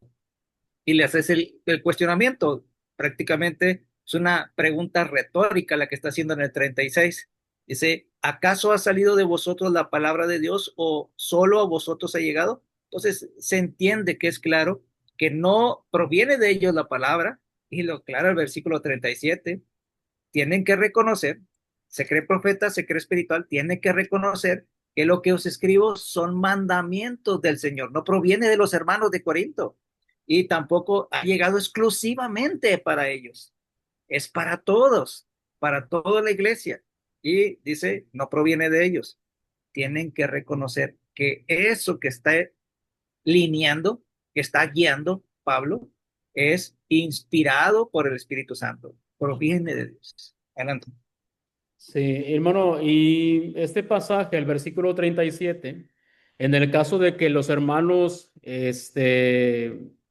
Y le haces el cuestionamiento. Prácticamente es una pregunta retórica la que está haciendo en el 36. Dice, ¿acaso ha salido de vosotros la palabra de Dios o solo a vosotros ha llegado? Entonces se entiende que es claro que no proviene de ellos la palabra, y lo aclara el versículo 37. Tienen que reconocer, se cree profeta, se cree espiritual, tiene que reconocer que lo que os escribo son mandamientos del Señor, no proviene de los hermanos de Corinto y tampoco ha llegado exclusivamente para ellos, es para toda la iglesia. Y dice, no proviene de ellos. Tienen que reconocer que eso que está lineando, que está guiando Pablo, es inspirado por el Espíritu Santo, proviene de Dios. Adelante. Sí, hermano, y este pasaje, el versículo 37, en el caso de que los hermanos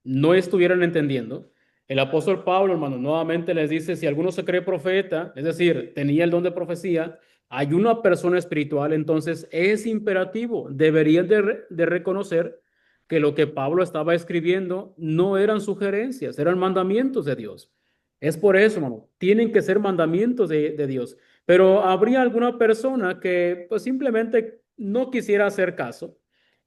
no estuvieran entendiendo, el apóstol Pablo, hermano, nuevamente les dice, si alguno se cree profeta, es decir, tenía el don de profecía, hay una persona espiritual, entonces es imperativo, deberían de reconocer que lo que Pablo estaba escribiendo no eran sugerencias, eran mandamientos de Dios. Es por eso, hermano, tienen que ser mandamientos de Dios. Pero habría alguna persona que pues simplemente no quisiera hacer caso.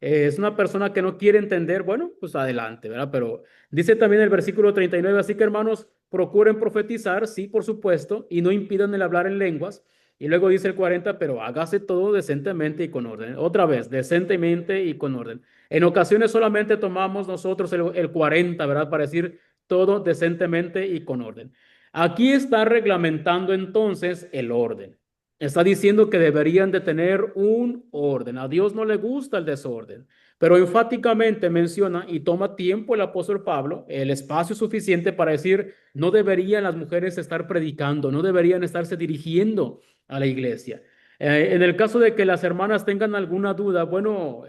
Es una persona que no quiere entender, bueno, pues adelante, ¿verdad? Pero dice también el versículo 39, así que hermanos, procuren profetizar, sí, por supuesto, y no impidan el hablar en lenguas. Y luego dice el 40, pero hágase todo decentemente y con orden. Otra vez, decentemente y con orden. En ocasiones solamente tomamos nosotros el 40, ¿verdad? Para decir todo decentemente y con orden. Aquí está reglamentando entonces el orden. Está diciendo que deberían de tener un orden. A Dios no le gusta el desorden, pero enfáticamente menciona y toma tiempo el apóstol Pablo, el espacio suficiente para decir, no deberían las mujeres estar predicando, no deberían estarse dirigiendo a la iglesia. En el caso de que las hermanas tengan alguna duda, bueno,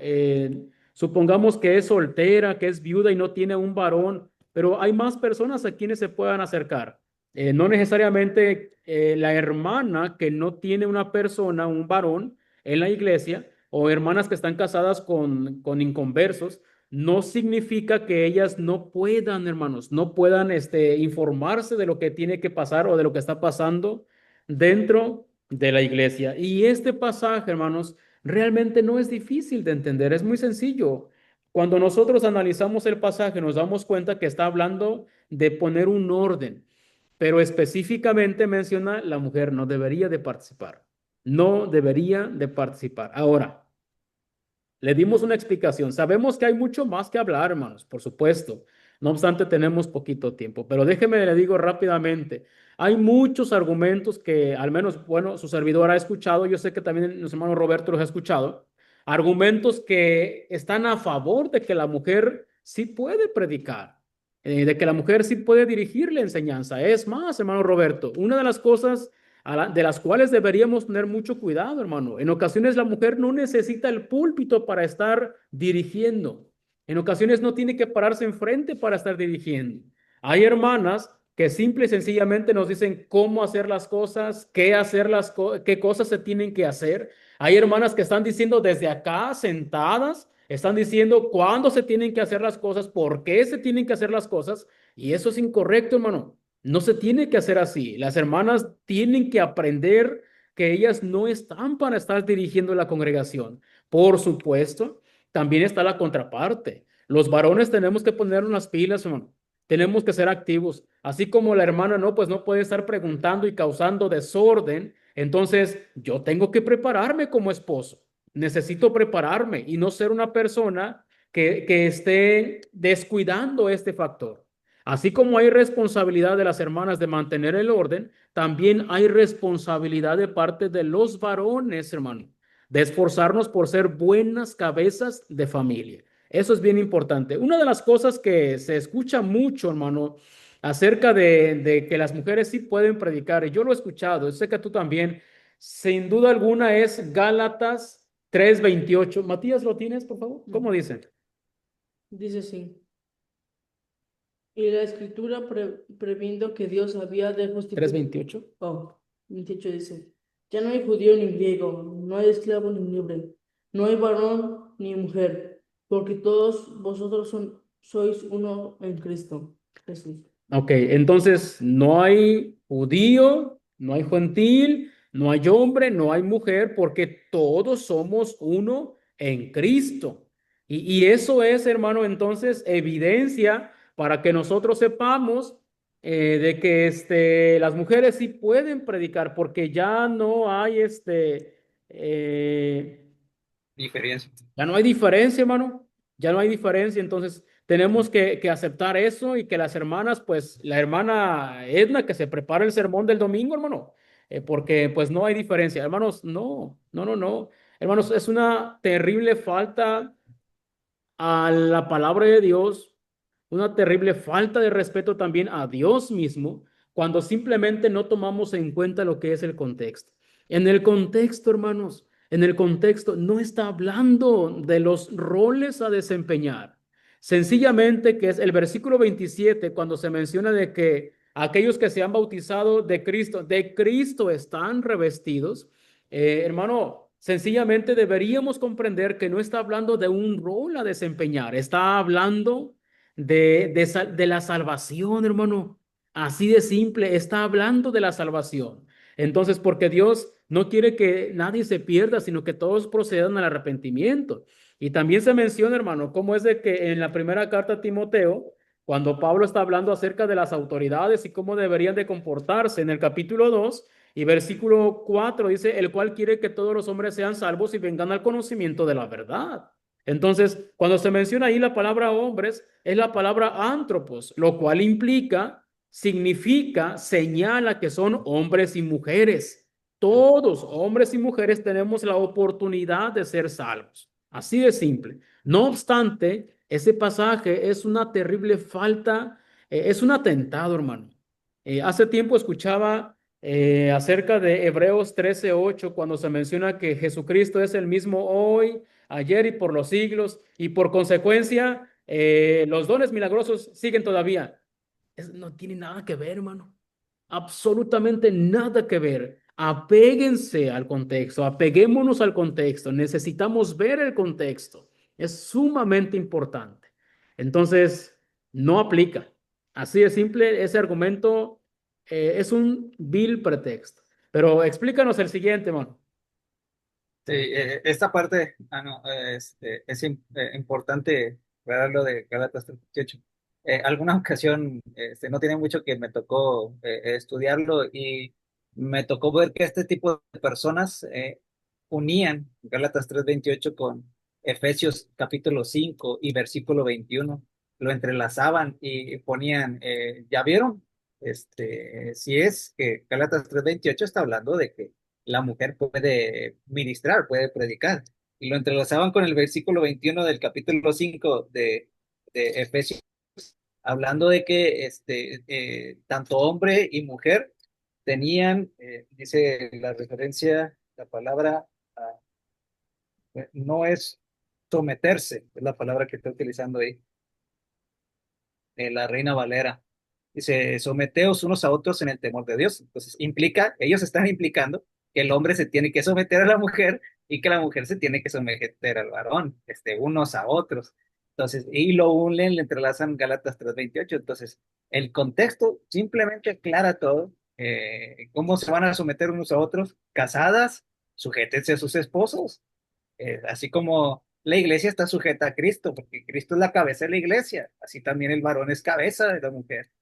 supongamos que es soltera, que es viuda y no tiene un varón, pero hay más personas a quienes se puedan acercar. No necesariamente la hermana que no tiene una persona, un varón en la iglesia, o hermanas que están casadas con inconversos, no significa que ellas no puedan, hermanos, no puedan informarse de lo que tiene que pasar o de lo que está pasando dentro de la iglesia. Y este pasaje, hermanos, realmente no es difícil de entender, es muy sencillo. Cuando nosotros analizamos el pasaje, nos damos cuenta que está hablando de poner un orden, pero específicamente menciona la mujer no debería de participar, no debería de participar. Ahora, le dimos una explicación. Sabemos que hay mucho más que hablar, hermanos, por supuesto. No obstante, tenemos poquito tiempo, pero déjeme le digo rápidamente. Hay muchos argumentos que al menos, bueno, su servidor ha escuchado. Yo sé que también nuestro hermano Roberto los ha escuchado. Argumentos que están a favor de que la mujer sí puede predicar, de que la mujer sí puede dirigir la enseñanza. Es más, hermano Roberto, una de las cosas de las cuales deberíamos tener mucho cuidado, hermano. En ocasiones la mujer no necesita el púlpito para estar dirigiendo. En ocasiones no tiene que pararse enfrente para estar dirigiendo. Hay hermanas que simple y sencillamente nos dicen cómo hacer las cosas, qué hacer qué cosas se tienen que hacer. Hay hermanas que están diciendo desde acá, sentadas, están diciendo cuándo se tienen que hacer las cosas, por qué se tienen que hacer las cosas, y eso es incorrecto, hermano. No se tiene que hacer así. Las hermanas tienen que aprender que ellas no están para estar dirigiendo la congregación. Por supuesto, también está la contraparte. Los varones tenemos que poner unas pilas, hermano. Tenemos que ser activos. Así como la hermana no, pues no puede estar preguntando y causando desorden. Entonces, yo tengo que prepararme como esposo. Necesito prepararme y no ser una persona que esté descuidando este factor. Así como hay responsabilidad de las hermanas de mantener el orden, también hay responsabilidad de parte de los varones, hermano, de esforzarnos por ser buenas cabezas de familia. Eso es bien importante. Una de las cosas que se escucha mucho, hermano, acerca de que las mujeres sí pueden predicar, y yo lo he escuchado, yo sé que tú también, sin duda alguna es Gálatas 3:28. Matías, ¿lo tienes, por favor? ¿Cómo dice? Dice así. Y la escritura previendo que Dios había de justificar. 3:28. 28 dice, ya no hay judío ni griego, no hay esclavo ni libre, no hay varón ni mujer, porque todos vosotros sois uno en Cristo Jesús. Ok, entonces no hay judío, no hay gentil, no hay hombre, no hay mujer, porque todos somos uno en Cristo. Y eso es, hermano, entonces evidencia para que nosotros sepamos de que las mujeres sí pueden predicar, porque ya no hay Diferencia. ya no hay diferencia, hermano. Ya no hay diferencia. Entonces, tenemos que aceptar eso y que las hermanas, pues, la hermana Edna, que se prepara el sermón del domingo, hermano, porque pues no hay diferencia. Hermanos, no, no, no, no. Hermanos, es una terrible falta a la palabra de Dios, una terrible falta de respeto también a Dios mismo, cuando simplemente no tomamos en cuenta lo que es el contexto. En el contexto, hermanos, en el contexto no está hablando de los roles a desempeñar. Sencillamente que es el versículo 27 cuando se menciona de que aquellos que se han bautizado de Cristo están revestidos. Hermano, sencillamente deberíamos comprender que no está hablando de un rol a desempeñar, está hablando de la salvación, hermano. Así de simple, está hablando de la salvación. Entonces, porque Dios no quiere que nadie se pierda, sino que todos procedan al arrepentimiento. Y también se menciona, hermano, cómo es de que en la primera carta a Timoteo, cuando Pablo está hablando acerca de las autoridades y cómo deberían de comportarse, en el capítulo 2 y versículo 4 dice, el cual quiere que todos los hombres sean salvos y vengan al conocimiento de la verdad. Entonces, cuando se menciona ahí la palabra hombres, es la palabra antropos, lo cual implica, significa, señala que son hombres y mujeres. Todos, hombres y mujeres, tenemos la oportunidad de ser salvos. Así de simple. No obstante, ese pasaje es una terrible falta, es un atentado, hermano. Hace tiempo escuchaba acerca de Hebreos 13:8, cuando se menciona que Jesucristo es el mismo hoy, ayer y por los siglos, y por consecuencia, los dones milagrosos siguen todavía. No tiene nada que ver, hermano. Absolutamente nada que ver. Apéguense al contexto, apeguémonos al contexto. Necesitamos ver el contexto. Es sumamente importante. Entonces, no aplica. Así de simple, ese argumento es un vil pretexto. Pero explícanos el siguiente, hermano. Sí, esta parte no, importante, ¿verdad? Lo de Gálatas 3:18. Alguna ocasión, no tiene mucho que me tocó estudiarlo y me tocó ver que este tipo de personas unían Gálatas 3:28 con Efesios capítulo 5 y versículo 21. Lo entrelazaban y ponían, ¿ya vieron? Si es que Gálatas 3:28 está hablando de que la mujer puede ministrar, puede predicar. Y lo entrelazaban con el versículo 21 del capítulo 5 de Efesios, hablando de que tanto hombre y mujer tenían, dice la referencia, la palabra, no es someterse, es la palabra que está utilizando ahí, la Reina Valera. Dice, someteos unos a otros en el temor de Dios. Entonces, implica, ellos están implicando que el hombre se tiene que someter a la mujer y que la mujer se tiene que someter al varón, unos a otros. Entonces, y lo unen, le entrelazan Gálatas 3:28. Entonces, el contexto simplemente aclara todo. ¿Cómo se van a someter unos a otros? Casadas, sujétense a sus esposos, así como la iglesia está sujeta a Cristo, porque Cristo es la cabeza de la iglesia, así también el varón es cabeza de la mujer.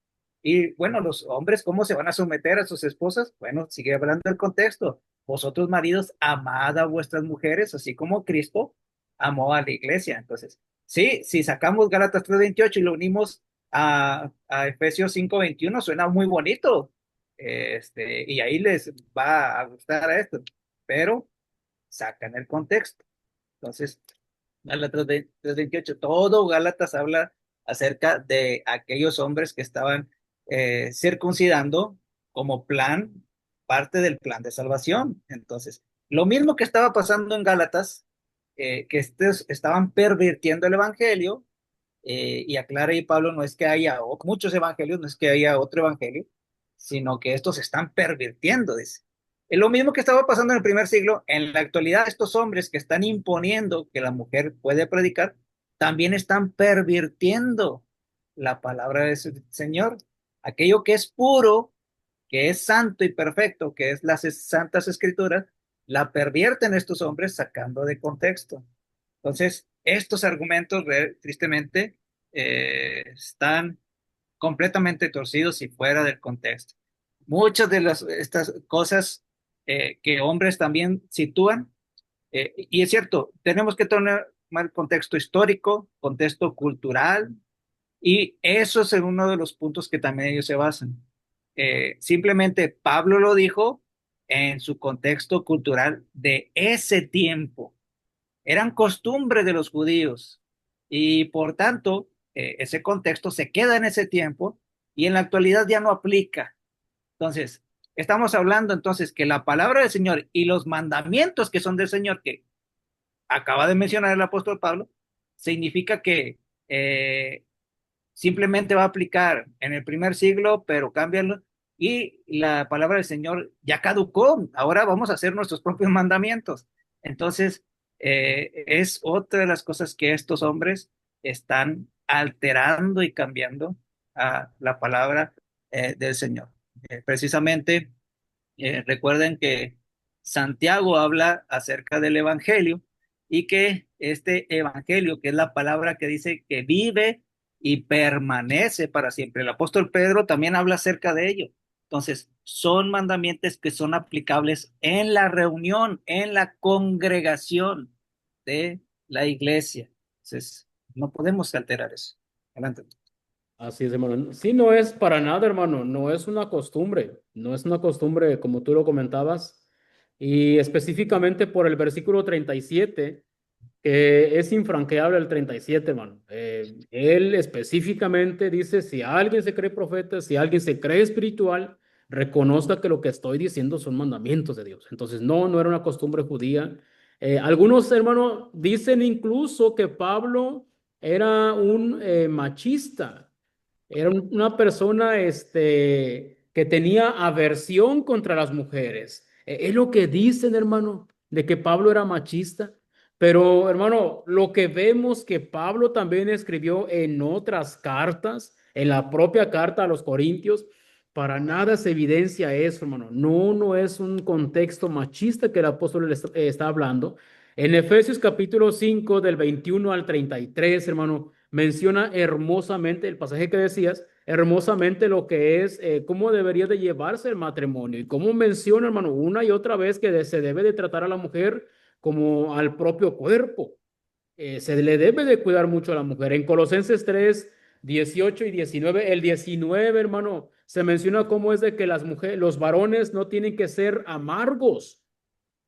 Y bueno, los hombres, ¿cómo se van a someter a sus esposas? Bueno, sigue hablando del contexto. Vosotros, maridos, amad a vuestras mujeres, así como Cristo amó a la iglesia. Entonces, sí, si sacamos Gálatas 3:28 y lo unimos a Efesios 5:21, suena muy bonito. Y ahí les va a gustar a esto, pero sacan el contexto. Entonces, Gálatas 3:28, todo Gálatas habla acerca de aquellos hombres que estaban circuncidando como plan, parte del plan de salvación. Entonces, lo mismo que estaba pasando en Gálatas, que estos estaban pervirtiendo el evangelio, y aclara ahí Pablo, no es que haya muchos evangelios, no es que haya otro evangelio, sino que estos se están pervirtiendo, dice. Es lo mismo que estaba pasando en el primer siglo. En la actualidad, estos hombres que están imponiendo que la mujer puede predicar, también están pervirtiendo la palabra del Señor. Aquello que es puro, que es santo y perfecto, que es las santas escrituras, la pervierten estos hombres sacando de contexto. Entonces, estos argumentos, tristemente, están completamente torcidos y fuera del contexto. Muchas de estas cosas que hombres también sitúan, y es cierto, tenemos que tomar contexto histórico, contexto cultural, y eso es uno de los puntos que también ellos se basan. Simplemente Pablo lo dijo en su contexto cultural de ese tiempo. Eran costumbres de los judíos y por tanto ese contexto se queda en ese tiempo y en la actualidad ya no aplica. Entonces, estamos hablando entonces que la palabra del Señor y los mandamientos que son del Señor que acaba de mencionar el apóstol Pablo, significa que simplemente va a aplicar en el primer siglo, pero cámbialo y la palabra del Señor ya caducó. Ahora vamos a hacer nuestros propios mandamientos. Entonces, es otra de las cosas que estos hombres están alterando y cambiando a la palabra del Señor. Precisamente Recuerden que Santiago habla acerca del evangelio y que este evangelio, que es la palabra que dice que vive y permanece para siempre. El apóstol Pedro también habla acerca de ello. Entonces, son mandamientos que son aplicables en la reunión, en la congregación de la iglesia. Entonces, no podemos alterar eso. Adelante. Así es, hermano. Sí, no es para nada, hermano. No es una costumbre. No es una costumbre como tú lo comentabas. Y específicamente por el versículo 37, que es infranqueable el 37, hermano. Él específicamente dice, si alguien se cree profeta, si alguien se cree espiritual, reconozca que lo que estoy diciendo son mandamientos de Dios. Entonces, no, no era una costumbre judía. Algunos, hermano, dicen incluso que Pablo era un machista. Era una persona que tenía aversión contra las mujeres. Es lo que dicen, hermano, de que Pablo era machista. Pero, hermano, lo que vemos que Pablo también escribió en otras cartas, en la propia carta a los Corintios, para nada se evidencia eso, hermano. No, no es un contexto machista que el apóstol está hablando. En Efesios capítulo 5 del 21 al 33, hermano, menciona hermosamente el pasaje que decías, hermosamente lo que es, cómo debería de llevarse el matrimonio y cómo menciona, hermano, una y otra vez que se debe de tratar a la mujer como al propio cuerpo. Se le debe de cuidar mucho a la mujer. En Colosenses 3, 18 y 19, el 19, hermano, se menciona cómo es de que las mujeres, los varones no tienen que ser amargos,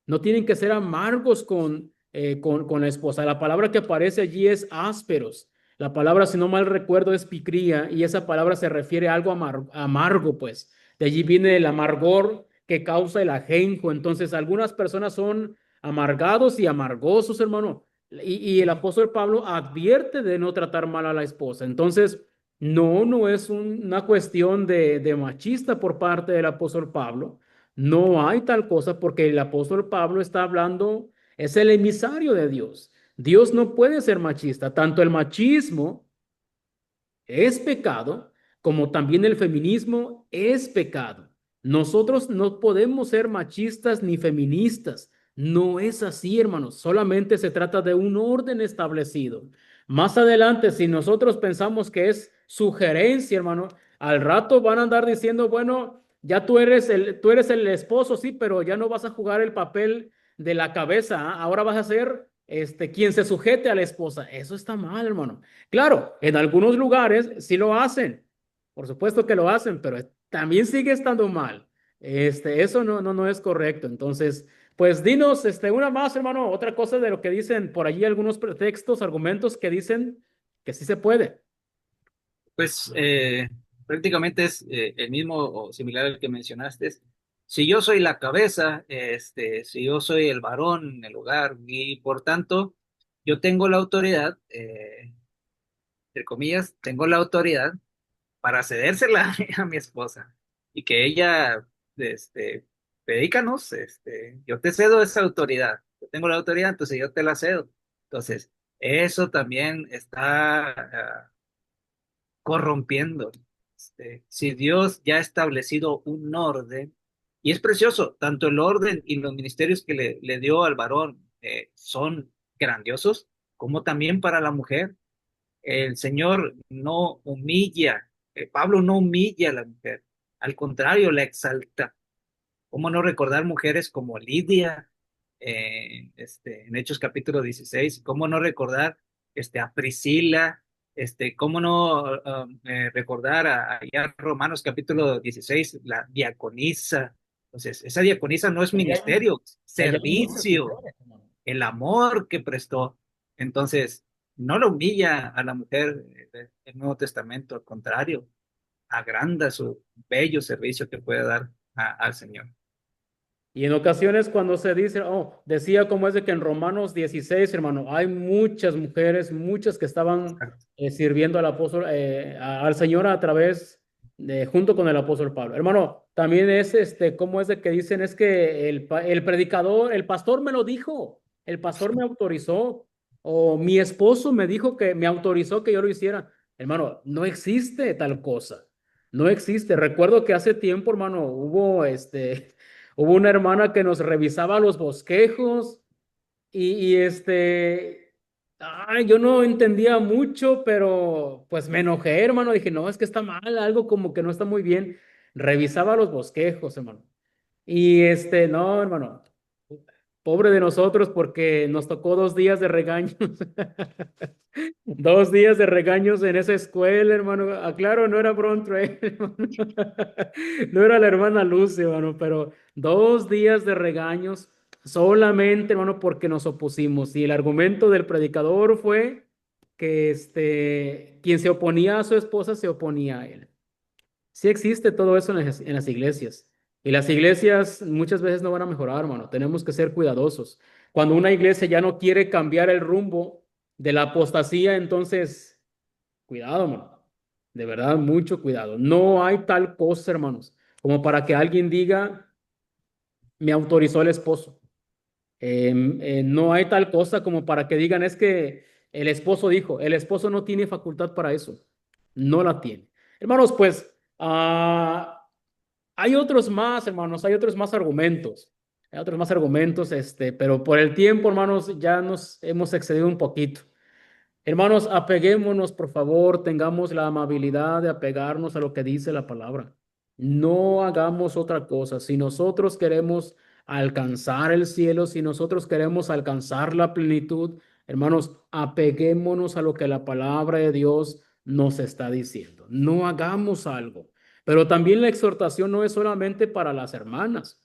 no tienen que ser amargos con la esposa. La palabra que aparece allí es ásperos. La palabra, si no mal recuerdo, es picría y esa palabra se refiere a algo amargo, pues. De allí viene el amargor que causa el ajenjo. Entonces, algunas personas son amargados y amargosos, hermano. Y el apóstol Pablo advierte de no tratar mal a la esposa. Entonces, no, no es una cuestión de machista por parte del apóstol Pablo. No hay tal cosa porque el apóstol Pablo está hablando, es el emisario de Dios. Dios no puede ser machista. Tanto el machismo es pecado, como también el feminismo es pecado. Nosotros no podemos ser machistas ni feministas. No es así, hermanos. Solamente se trata de un orden establecido. Más adelante, si nosotros pensamos que es sugerencia, hermano, al rato van a andar diciendo, bueno, ya tú eres el esposo, sí, pero ya no vas a jugar el papel de la cabeza. ¿Ah? Ahora vas a ser quien se sujete a la esposa. Eso está mal, hermano. Claro, en algunos lugares sí lo hacen, por supuesto que lo hacen, pero también sigue estando mal. Eso no es correcto. Entonces, pues dinos, una más, hermano, otra cosa de lo que dicen por allí algunos pretextos, argumentos que dicen que sí se puede. Pues prácticamente es el mismo o similar al que mencionaste. Si yo soy la cabeza, si yo soy el varón en el hogar y por tanto yo tengo la autoridad, entre comillas, tengo la autoridad para cedérsela a mi esposa y que ella, dedícanos, yo te cedo esa autoridad. Yo tengo la autoridad, entonces yo te la cedo. Entonces, eso también está corrompiendo. Si Dios ya ha establecido un orden, y es precioso, tanto el orden y los ministerios que le dio al varón son grandiosos, como también para la mujer. El Señor no humilla, Pablo no humilla a la mujer, al contrario, la exalta. ¿Cómo no recordar mujeres como Lidia, en Hechos capítulo 16? ¿Cómo no recordar a Priscila? ¿Cómo no recordar allá Romanos capítulo 16, la diaconisa? Entonces, esa diaconisa no es Y ministerio, hay muchas servicio, mujeres, hermano. el amor que prestó. Entonces, no lo humilla a la mujer del Nuevo Testamento, al contrario, agranda su bello servicio que puede dar al Señor. Y en ocasiones cuando se dice, decía como es de que en Romanos 16, hermano, hay muchas mujeres, muchas que estaban sirviendo al apóstol, al Señor a través junto con el apóstol Pablo. Hermano, también es como es de que dicen, es que el predicador, el pastor me lo dijo, el pastor me autorizó, o mi esposo me dijo que me autorizó que yo lo hiciera. Hermano, no existe tal cosa. No existe. Recuerdo que hace tiempo, hermano, hubo Hubo una hermana que nos revisaba los bosquejos ay, yo no entendía mucho, pero pues me enojé, hermano. Dije, no, es que está mal, algo como que no está muy bien. Revisaba los bosquejos, hermano. No, hermano, pobre de nosotros porque nos tocó 2 días de regaños. 2 días de regaños en esa escuela, hermano. Aclaro, no era Bron Trail, hermano. No era la hermana Lucy, hermano, pero 2 días de regaños solamente, hermano, porque nos opusimos. Y el argumento del predicador fue que quien se oponía a su esposa se oponía a él. Sí existe todo eso en las iglesias. Y las iglesias muchas veces no van a mejorar, hermano. Tenemos que ser cuidadosos. Cuando una iglesia ya no quiere cambiar el rumbo de la apostasía, entonces, cuidado, hermano. De verdad, mucho cuidado. No hay tal cosa, hermanos, como para que alguien diga, me autorizó el esposo. No hay tal cosa como para que digan, es que el esposo dijo, el esposo no tiene facultad para eso. No la tiene. Hermanos, pues, hay otros más, hermanos, hay otros más argumentos. Hay otros más argumentos, pero por el tiempo, hermanos, ya nos hemos excedido un poquito. Hermanos, apeguémonos, por favor, tengamos la amabilidad de apegarnos a lo que dice la palabra. No hagamos otra cosa. Si nosotros queremos alcanzar el cielo, si nosotros queremos alcanzar la plenitud, hermanos, apeguémonos a lo que la palabra de Dios nos está diciendo. No hagamos algo. Pero también la exhortación no es solamente para las hermanas,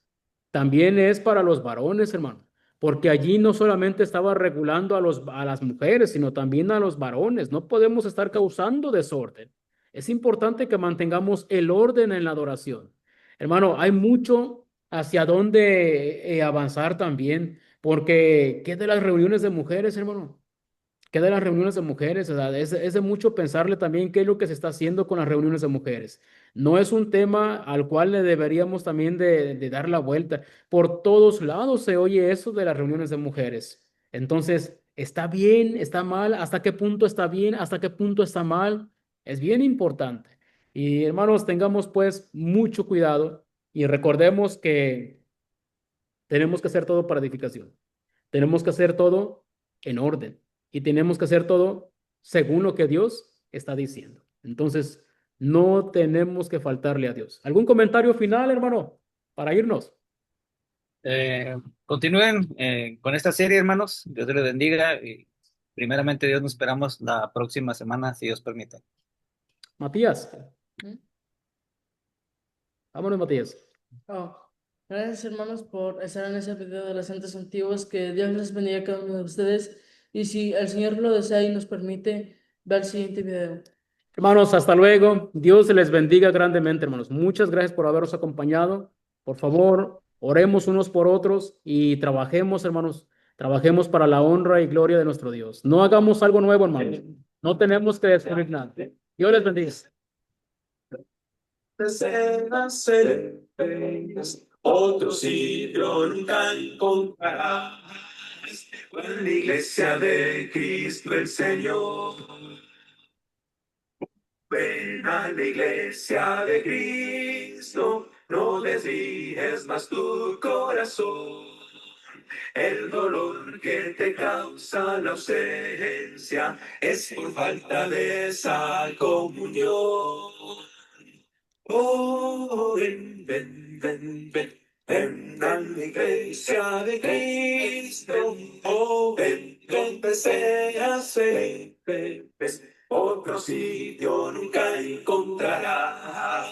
también es para los varones, hermano, porque allí no solamente estaba regulando a las mujeres, sino también a los varones. No podemos estar causando desorden. Es importante que mantengamos el orden en la adoración. Hermano, hay mucho hacia dónde avanzar también, porque ¿qué de las reuniones de mujeres, hermano? ¿Qué de las reuniones de mujeres? O sea, es de mucho pensarle también qué es lo que se está haciendo con las reuniones de mujeres. No es un tema al cual le deberíamos también de dar la vuelta. Por todos lados se oye eso de las reuniones de mujeres. Entonces, ¿está bien? ¿Está mal? ¿Hasta qué punto está bien? ¿Hasta qué punto está mal? Es bien importante. Y hermanos, tengamos pues mucho cuidado y recordemos que tenemos que hacer todo para edificación. Tenemos que hacer todo en orden y tenemos que hacer todo según lo que Dios está diciendo. Entonces, no tenemos que faltarle a Dios. ¿Algún comentario final, hermano, para irnos? Eh, Continúen con esta serie, hermanos. Dios les bendiga y primeramente Dios nos esperamos la próxima semana, si Dios permite. Matías, vámonos, Matías. Oh, gracias, hermanos, por estar en ese video de las Santas Antiguas. Que Dios les bendiga a cada uno de ustedes. Y si el Señor lo desea y nos permite, ver el siguiente video. Hermanos, hasta luego. Dios les bendiga grandemente, hermanos. Muchas gracias por habernos acompañado. Por favor, oremos unos por otros y trabajemos, hermanos. Trabajemos para la honra y gloria de nuestro Dios. No hagamos algo nuevo, hermanos. No tenemos que descubrir nada. Dios les bendiga. Otro sitio nunca encontrarás. En la iglesia de Cristo el Señor. Ven a la iglesia de Cristo, no desvíes más tu corazón. El dolor que te causa la ausencia es por falta de esa comunión. Oh, ven, ven, ven, ven, ven a la iglesia de Cristo. Oh, ven, ven, deseas, ven, ven, ven. Otro sitio nunca encontrarás.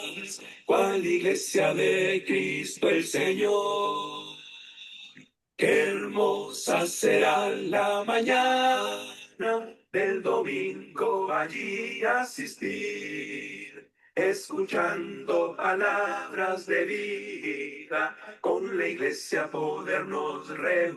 ¿Cuál iglesia de Cristo el Señor? Qué hermosa será la mañana del domingo allí asistir, escuchando palabras de vida, con la iglesia podernos reunir.